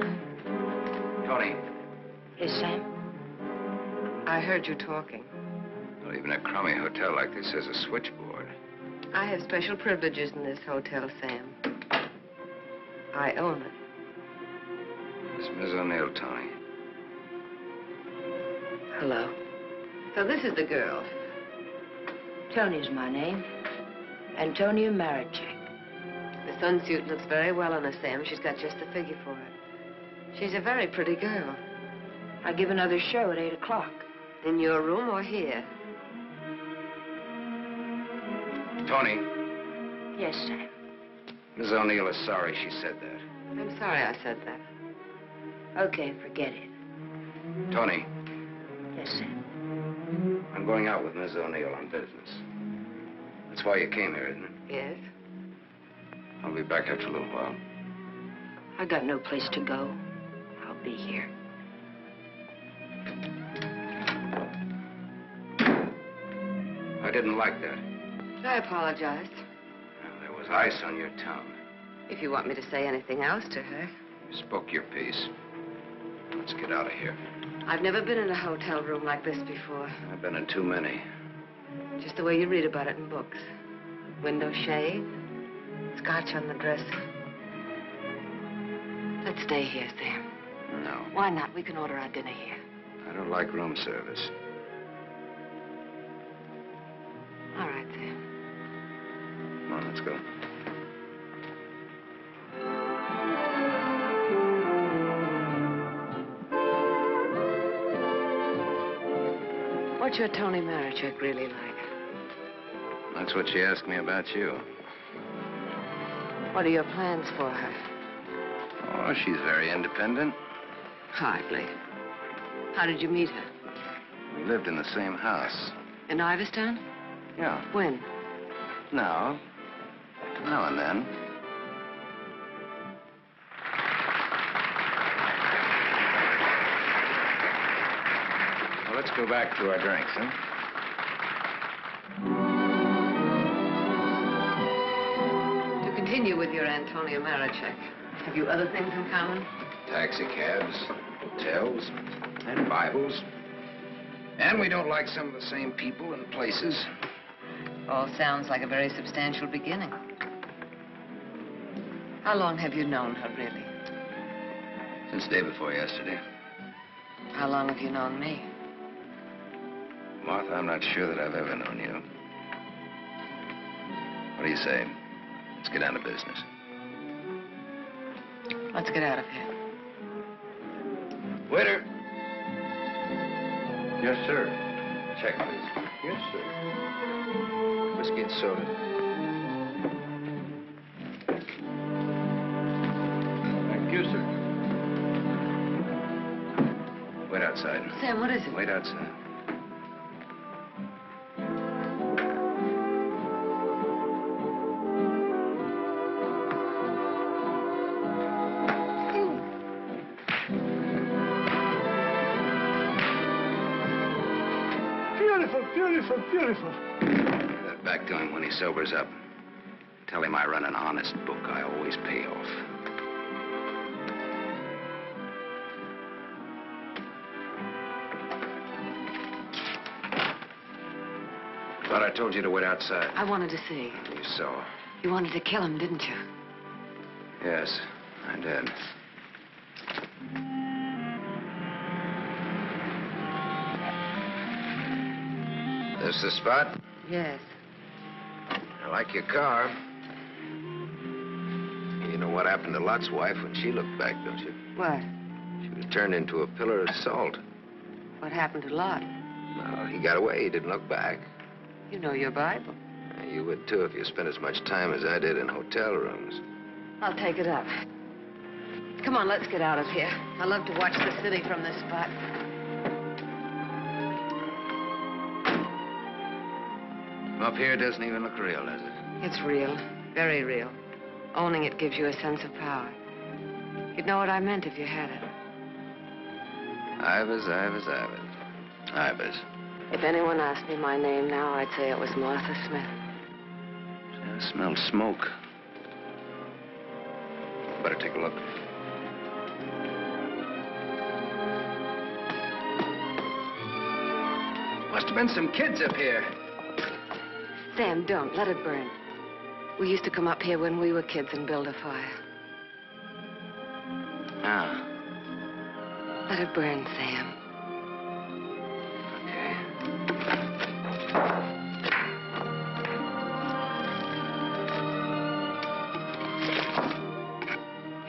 Tony. Yes, Sam? I heard you talking. Well, even a crummy hotel like this has a switchboard. I have special privileges in this hotel, Sam. I own it. It's Miss O'Neill, Tony. Hello. So this is the girl. Tony's my name. Antonia Marichek. The sunsuit looks very well on her, Sam. She's got just the figure for it. She's a very pretty girl. I give another show at 8 o'clock. In your room or here? Tony. Yes, Sam. Miss O'Neill is sorry she said that. I'm sorry I said that. Okay, forget it. Tony. Yes, Sam. I'm going out with Miss O'Neill on business. That's why you came here, isn't it? Yes. I'll be back after a little while. I got no place to go. I'll be here. I didn't like that. I apologize. There was ice on your tongue. If you want me to say anything else to her. You spoke your piece. Let's get out of here. I've never been in a hotel room like this before. I've been in too many. Just the way you read about it in books. Window shade, scotch on the dresser. Let's stay here, Sam. No. Why not? We can order our dinner here. I don't like room service. All right, Sam. Come on, let's go. What's your Tony Marichek really like? That's what she asked me about you. What are your plans for her? Oh, she's very independent. Hardly. How did you meet her? We lived in the same house. In Iverstown? Yeah. When? Now and then. Well, let's go back to our drinks, huh? continue with your Antonia Marichek. Have you other things in common? Taxi cabs, hotels, and Bibles. And we don't like some of the same people and places. All sounds like a very substantial beginning. How long have you known her, really? Since day before yesterday. How long have you known me? Martha, I'm not sure that I've ever known you. What do you say? Let's get down to business. Let's get out of here. Waiter. Yes, sir. Check, please. Yes, sir. Whiskey and soda. Thank you, sir. Wait outside. Sam, what is it? Wait outside. Beautiful, beautiful. Give that back to him when he sobers up. Tell him I run an honest book. I always pay off. Thought I told you to wait outside. I wanted to see. You saw. You wanted to kill him, didn't you? Yes, I did. This the spot? Yes. I like your car. You know what happened to Lot's wife when she looked back, don't you? What? She was turned into a pillar of salt. What happened to Lot? Well, he got away. He didn't look back. You know your Bible. You would, too, if you spent as much time as I did in hotel rooms. I'll take it up. Come on, let's get out of here. I love to watch the city from this spot. Up here, it doesn't even look real, does it? It's real. Very real. Owning it gives you a sense of power. You'd know what I meant if you had it. Ivers, Ivers, Ivers. Ivers. If anyone asked me my name now, I'd say it was Martha Smith. I smelled smoke. Better take a look. Must have been some kids up here. Sam, don't. Let it burn. We used to come up here when we were kids and build a fire. Ah. Let it burn, Sam.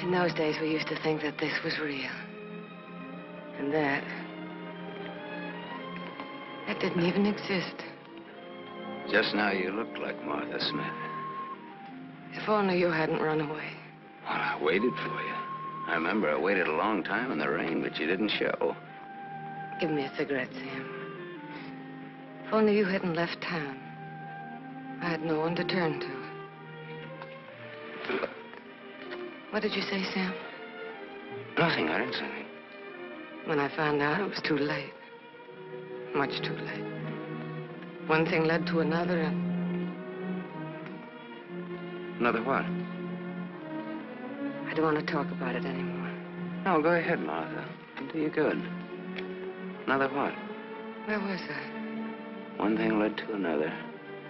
In those days, we used to think that this was real. And that didn't even exist. Just now, you looked like Martha Smith. If only you hadn't run away. Well, I waited for you. I remember I waited a long time in the rain, but you didn't show. Give me a cigarette, Sam. If only you hadn't left town, I had no one to turn to. What did you say, Sam? Nothing. I didn't say anything. When I found out, it was too late. Much too late. One thing led to another, and... Another what? I don't want to talk about it anymore. No, go ahead, Martha. It'll do you good. Another what? Where was I? One thing led to another.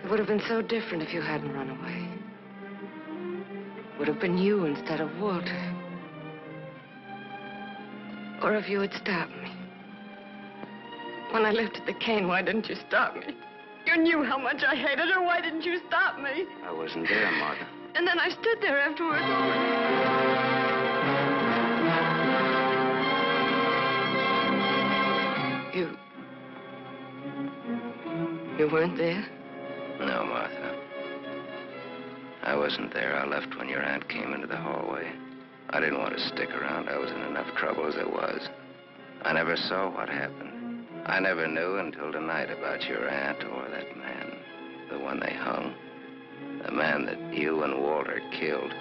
It would have been so different if you hadn't run away. It would have been you instead of Walter. Or if you had stopped me. When I lifted the cane, why didn't you stop me? You knew how much I hated her. Why didn't you stop me? I wasn't there, Martha. And then I stood there afterwards. You weren't there? No, Martha. I wasn't there. I left when your aunt came into the hallway. I didn't want to stick around. I was in enough trouble as it was. I never saw what happened. I never knew until tonight about your aunt or that man. The one they hung. The man that you and Walter killed.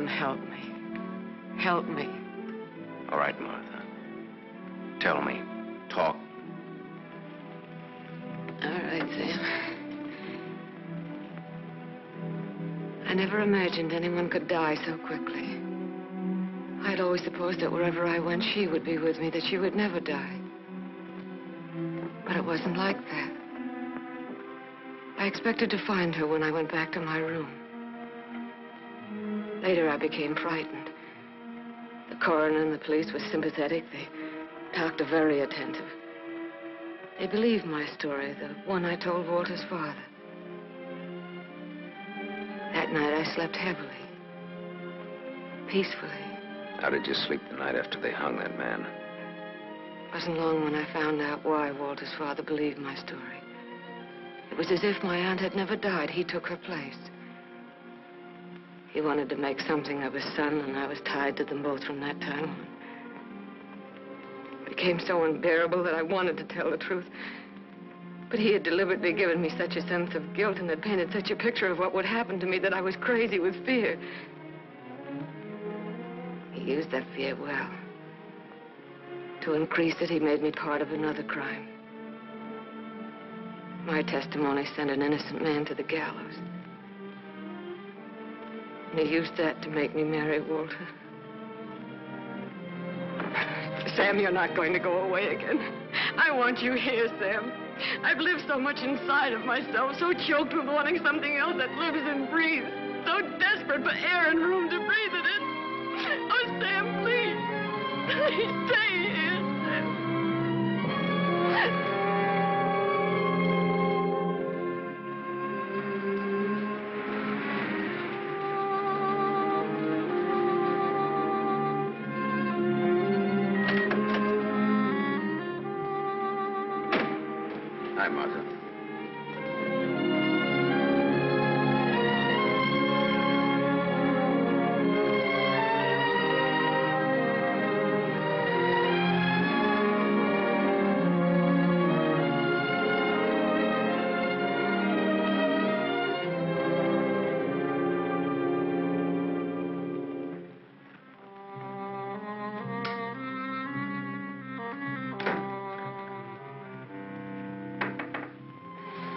Sam, help me. Help me. All right, Martha. Tell me. Talk. All right, Sam. I never imagined anyone could die so quickly. I'd always supposed that wherever I went, she would be with me, that she would never die. But it wasn't like that. I expected to find her when I went back to my room. Later, I became frightened. The coroner and the police were sympathetic. They talked very attentive. They believed my story, the one I told Walter's father. That night, I slept heavily, peacefully. How did you sleep the night after they hung that man? It wasn't long when I found out why Walter's father believed my story. It was as if my aunt had never died. He took her place. He wanted to make something of his son, and I was tied to them both from that time on. It became so unbearable that I wanted to tell the truth. But he had deliberately given me such a sense of guilt and had painted such a picture of what would happen to me that I was crazy with fear. He used that fear well. To increase it, he made me part of another crime. My testimony sent an innocent man to the gallows. And he used that to make me marry Walter. Sam, you're not going to go away again. I want you here, Sam. I've lived so much inside of myself, so choked with wanting something else that lives and breathes, so desperate for air and room to breathe it in. Oh, Sam, please. Please stay here, Sam. Hi, Martha.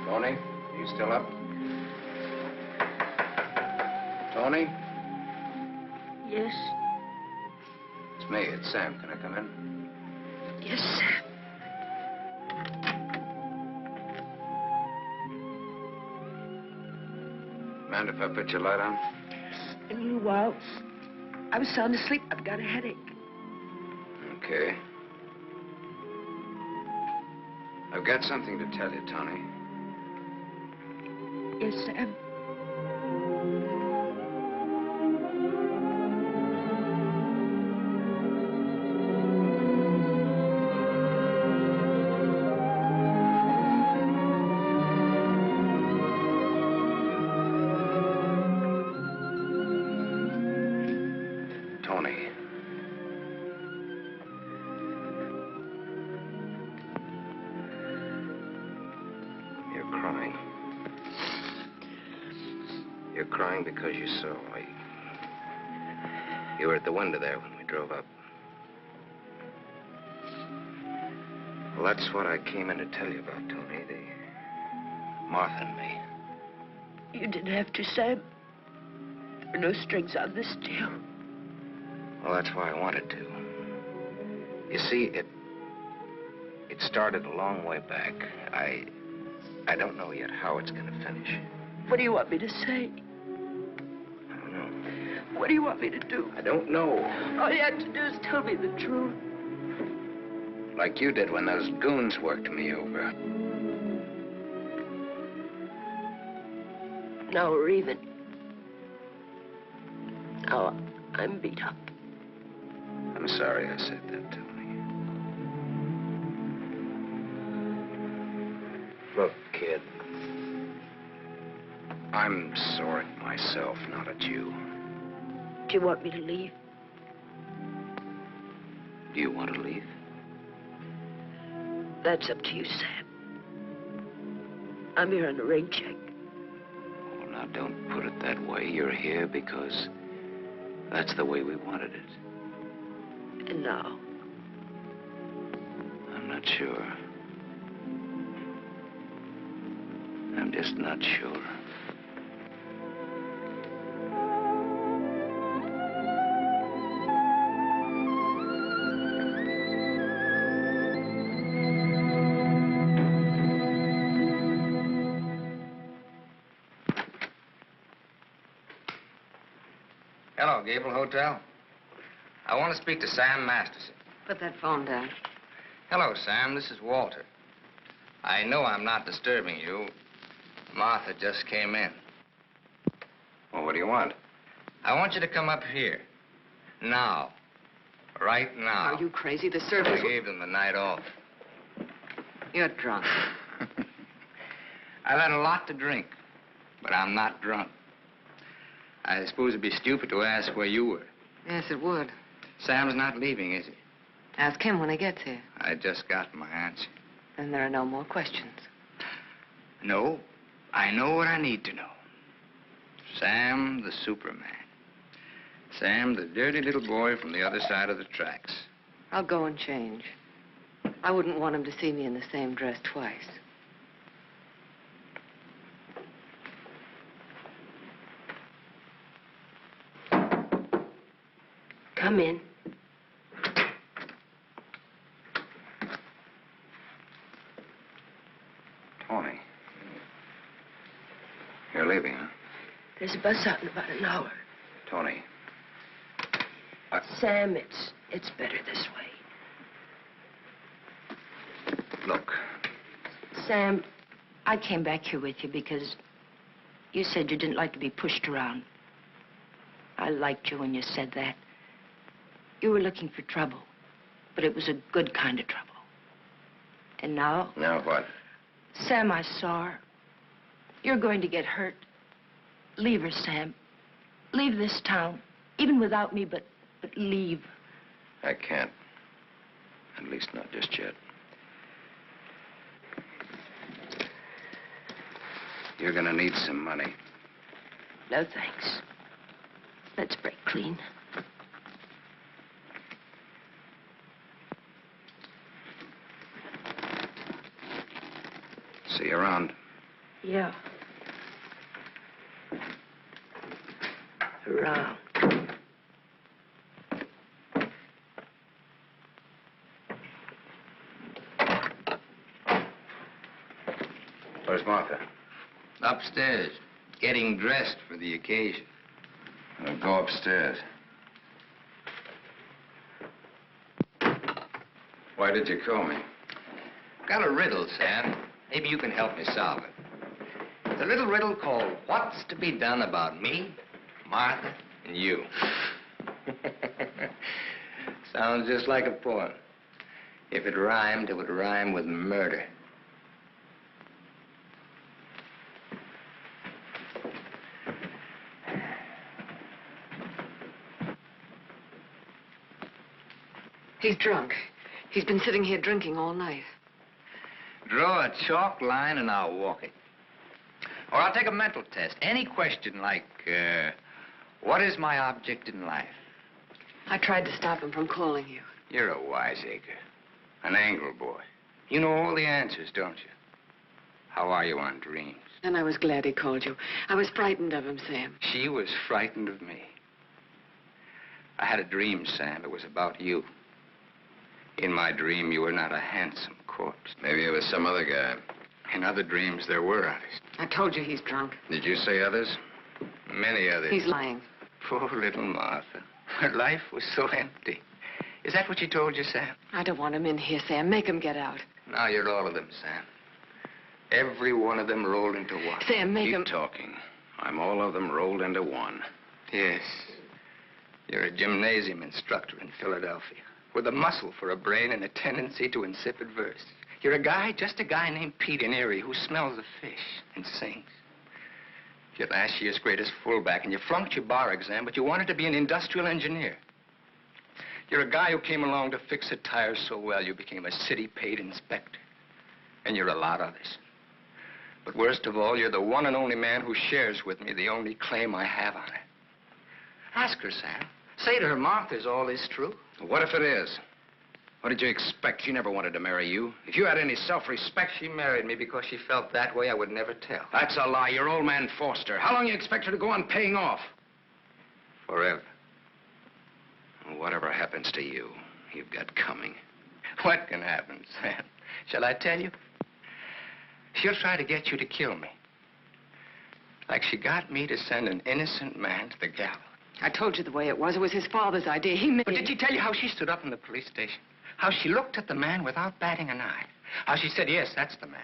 Tony, are you still up? Tony? Yes? It's me, it's Sam. Can I come in? Yes, Sam. Mind if I put your light on? In a little while. I was sound asleep. I've got a headache. Okay. I've got something to tell you, Tony. Yes, Sam. Tony. You're crying. You're crying because you saw. You were at the window there when we drove up. Well, that's what I came in to tell you about, Tony. Martha and me. You didn't have to, Sam. There are no strings on this deal. Well, that's why I wanted to. You see, it started a long way back. I don't know yet how it's going to finish. What do you want me to say? I don't know. What do you want me to do? I don't know. All you have to do is tell me the truth. Like you did when those goons worked me over. Now we're even. Now I'm beat up. I'm sorry I said that, Tony. Look, kid. I'm sore at myself, not at you. Do you want me to leave? Do you want to leave? That's up to you, Sam. I'm here on a rain check. Well, now, don't put it that way. You're here because That's the way we wanted it. And now? I'm not sure. I'm just not sure. Hello, Gable Hotel. I want to speak to Sam Masterson. Put that phone down. Hello, Sam. This is Walter. I know I'm not disturbing you. Martha just came in. Well, what do you want? I want you to come up here. Now. Right now. Are you crazy? The servants... I gave them the night off. You're drunk. I've had a lot to drink, but I'm not drunk. I suppose it'd be stupid to ask where you were. Yes, it would. Sam's not leaving, is he? Ask him when he gets here. I just got my answer. Then there are no more questions. No, I know what I need to know. Sam the Superman. Sam the dirty little boy from the other side of the tracks. I'll go and change. I wouldn't want him to see me in the same dress twice. Come in. Tony. You're leaving, huh? There's a bus out in about an hour. Tony. Sam, it's better this way. Look. Sam, I came back here with you because you said you didn't like to be pushed around. I liked you when you said that. You were looking for trouble, but it was a good kind of trouble. And now? Now what? Sam, I saw her. You're going to get hurt. Leave her, Sam. Leave this town, even without me, but leave. I can't. At least not just yet. You're gonna need some money. No, thanks. Let's break clean. See you around. Yeah. Around. Where's Martha? Upstairs, getting dressed for the occasion. Well, go upstairs. Why did you call me? Got a riddle, Sam. Maybe you can help me solve it. It's a little riddle called What's to Be Done About Me, Martha, and You. Sounds just like a poem. If it rhymed, it would rhyme with murder. He's drunk. He's been sitting here drinking all night. Draw a chalk line and I'll walk it. Or I'll take a mental test. Any question like, what is my object in life? I tried to stop him from calling you. You're a wiseacre. An angle boy. You know all the answers, don't you? How are you on dreams? And I was glad he called you. I was frightened of him, Sam. She was frightened of me. I had a dream, Sam. It was about you. In my dream, you were not a handsome corpse. Maybe it was some other guy. In other dreams, there were others. I told you he's drunk. Did you say others? Many others. He's lying. Poor little Martha. Her life was so empty. Is that what she told you, Sam? I don't want him in here, Sam. Make him get out. Now you're all of them, Sam. Every one of them rolled into one. Sam, make him... Keep talking. I'm all of them rolled into one. Yes. You're a gymnasium instructor in Philadelphia with a muscle for a brain and a tendency to insipid verse. You're a guy, just a guy named Pete in Erie who smells the fish and sings. You're last year's greatest fullback and you flunked your bar exam, but you wanted to be an industrial engineer. You're a guy who came along to fix a tire so well you became a city-paid inspector. And you're a lot of others. But worst of all, you're the one and only man who shares with me the only claim I have on her. Ask her, Sam. Say to her, Martha, is all this true? What if it is? What did you expect? She never wanted to marry you. If you had any self-respect... She married me because she felt that way. I would never tell. That's a lie. Your old man forced her. How long you expect her to go on paying off? Forever. Whatever happens to you, you've got coming. What can happen, Sam? Shall I tell you? She'll try to get you to kill me. Like she got me to send an innocent man to the gallows. I told you the way it was. It was his father's idea. He made... But did she tell you how she stood up in the police station? How she looked at the man without batting an eye? How she said, yes, that's the man.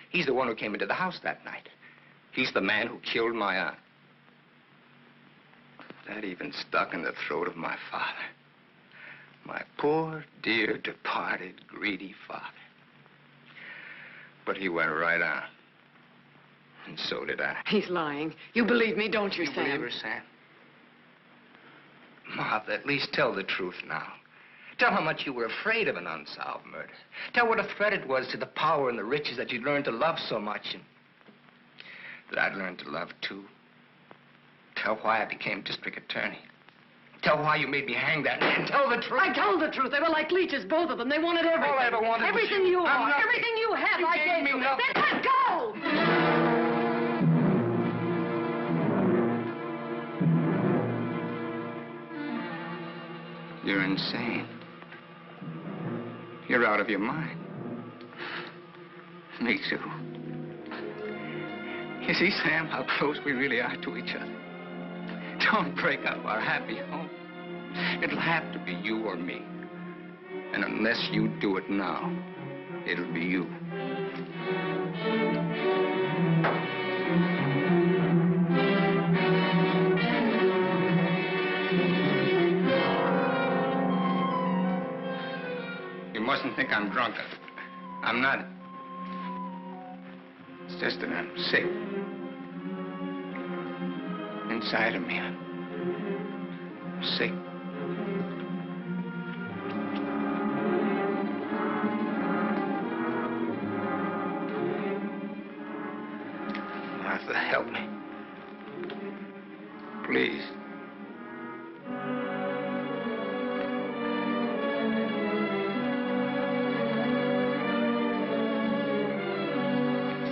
He's the one who came into the house that night. He's the man who killed my aunt. That even stuck in the throat of my father. My poor, dear, departed, greedy father. But he went right on. And so did I. He's lying. You believe me, don't you, You Sam? believe her, Sam? Martha, at least tell the truth now. Tell how much you were afraid of an unsolved murder. Tell what a threat it was to the power and the riches that you'd learned to love so much and that I'd learned to love, too. Tell why I became district attorney. Tell why you made me hang that man. Tell the truth. I told the truth. They were like leeches, both of them. They wanted everything. All I ever wanted was everything you. you I'm are, nothing. everything you have, You I gave gave me you. nothing. Then let go! You're insane. You're out of your mind. Me too. You see, Sam, how close we really are to each other. Don't break up our happy home. It'll have to be you or me. And unless you do it now, it'll be you. You mustn't think I'm drunk. I'm not. It's just that I'm sick. Inside of me, I'm sick. Martha, help me. Please.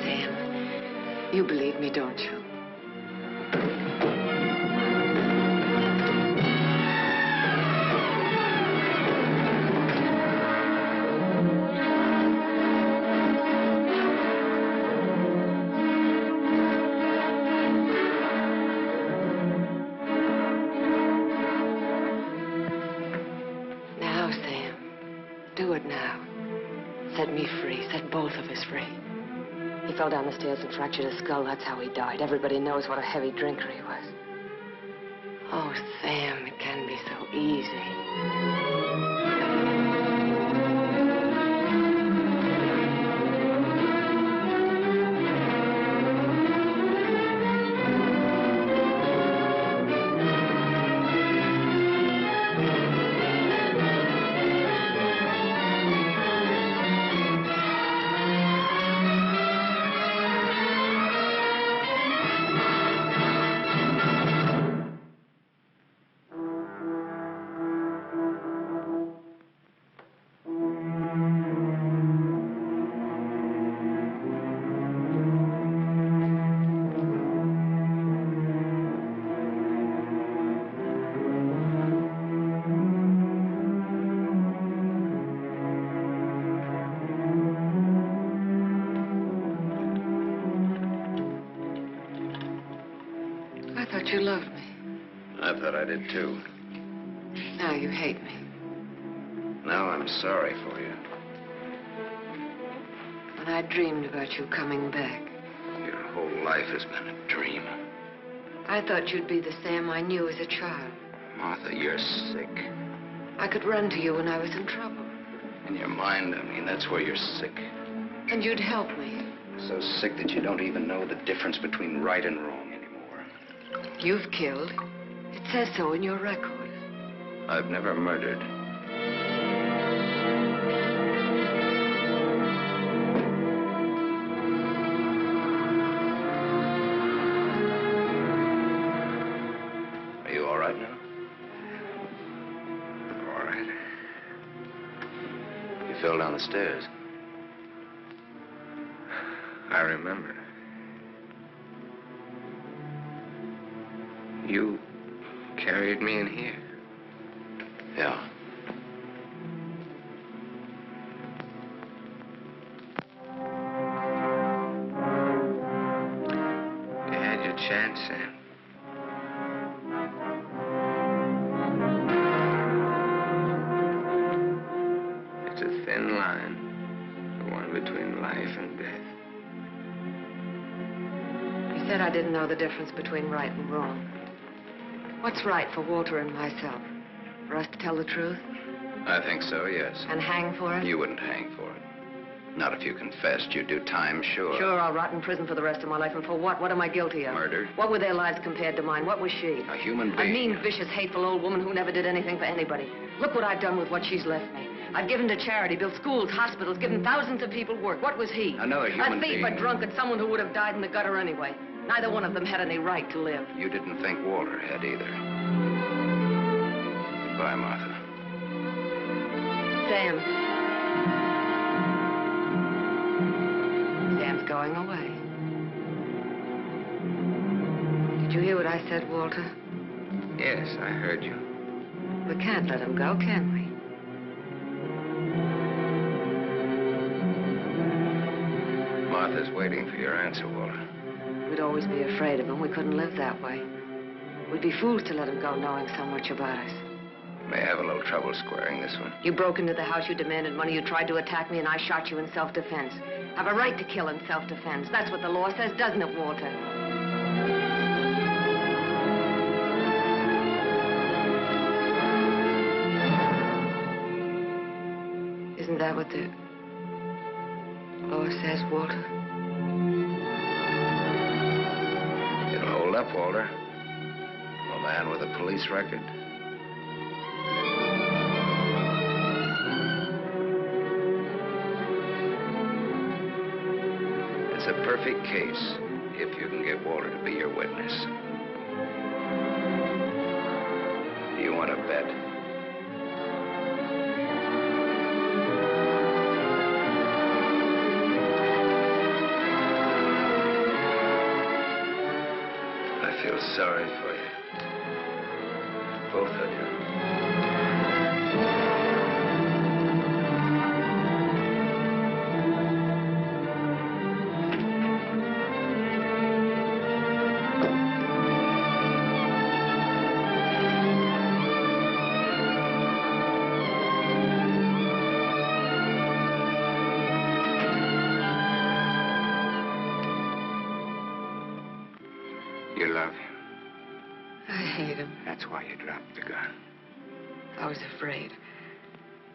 Sam, you believe me, don't you? Now, Sam, do it now. Set me free. Set both of us free. He fell down the stairs and fractured his skull. That's how he died. Everybody knows what a heavy drinker he was. Oh, Sam, it can be so easy. I thought you loved me. I thought I did, too. Now you hate me. Now I'm sorry for you. When I dreamed about you coming back, Your whole life has been a dream. I thought you'd be the Sam I knew as a child. Martha, you're sick. I could run to you when I was in trouble. In your mind, I mean, that's where you're sick. And you'd help me. So sick that you don't even know the difference between right and wrong anymore. You've killed. It says so in your record. I've never murdered. Are you all right now? fell down the stairs. I remember. You carried me in here. Yeah. You had your chance, Sam. It's a thin line, the one between life and death. You said I didn't know the difference between right and wrong. What's right for Walter and myself? For us to tell the truth? I think so, yes. And hang for it? You wouldn't hang for it. Not if you confessed. You'd do time, sure. Sure, I'll rot in prison for the rest of my life. And for what? What am I guilty of? Murder. What were their lives compared to mine? What was she? A human A being. mean, vicious, hateful old woman who never did anything for anybody. Look what I've done with what she's left me. I've given to charity, built schools, hospitals, given thousands of people work. What was he? Another human A thief, being. a drunkard, someone who would have died in the gutter anyway. Neither one of them had any right to live. You didn't think Walter had either. Goodbye, Martha. Sam. Sam's going away. Did you hear what I said, Walter? Yes, I heard you. We can't let him go, can we? Martha's waiting for your answer, Walter. We'd always be afraid of him. We couldn't live that way. We'd be fools to let him go knowing so much about us. May have a little trouble squaring this one. You broke into the house, you demanded money, you tried to attack me, and I shot you in self-defense. Have a right to kill in self-defense. That's what the law says, doesn't it, Walter? Isn't that what the law says, Walter? It'll hold up, Walter. A man with a police record. It's a perfect case if you can get Walter to be your witness. Do you want to bet? I feel sorry for you. Both of you. You love him. I hate him. That's why you dropped the gun. I was afraid.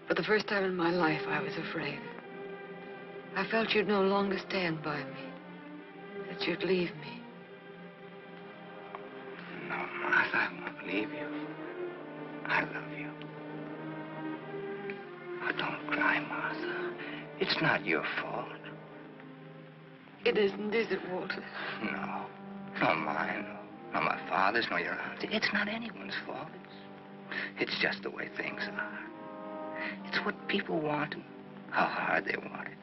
For the first time in my life, I was afraid. I felt you'd no longer stand by me. That you'd leave me. No, Martha, I won't leave you. I love you. Oh, don't cry, Martha. It's not your fault. It isn't, is it, Walter? No. Not mine. Nor my father's, nor your aunt's. It's not anyone's fault. It's just the way things are. It's what people want and how hard they want it.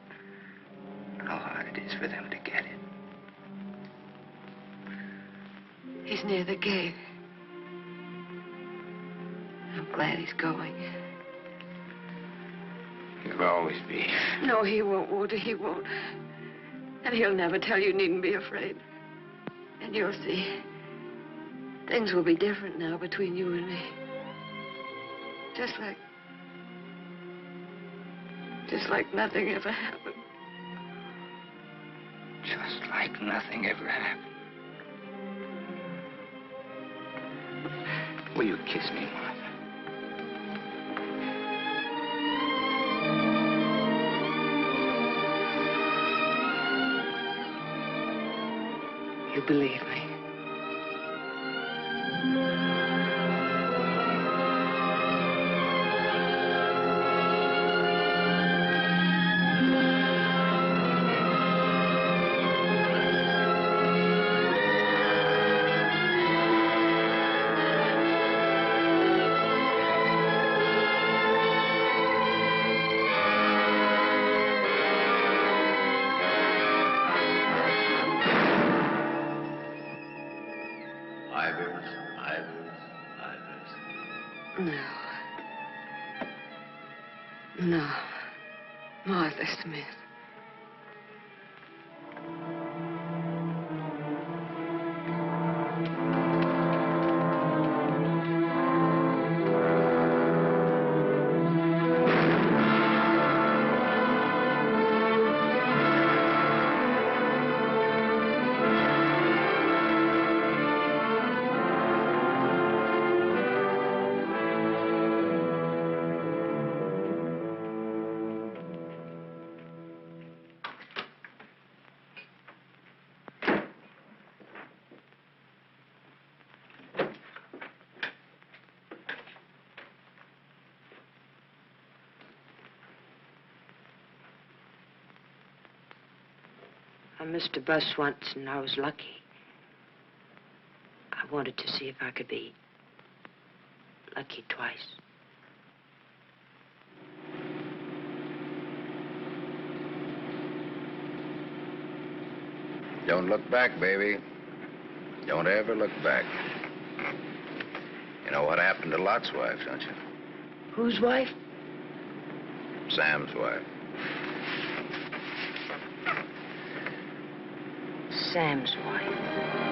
How hard it is for them to get it. He's near the gate. I'm glad he's going. You'll always be. No, he won't, Walter, he won't. And he'll never tell you needn't be afraid. And you'll see. Things will be different now between you and me. Just like nothing ever happened. Just like nothing ever happened. Will you kiss me, Martha? You believe me. No. No. Martha Smith. I missed a bus once, and I was lucky. I wanted to see if I could be lucky twice. Don't look back, baby. Don't ever look back. You know what happened to Lot's wife, don't you? Whose wife? Sam's wife. Sam's wife.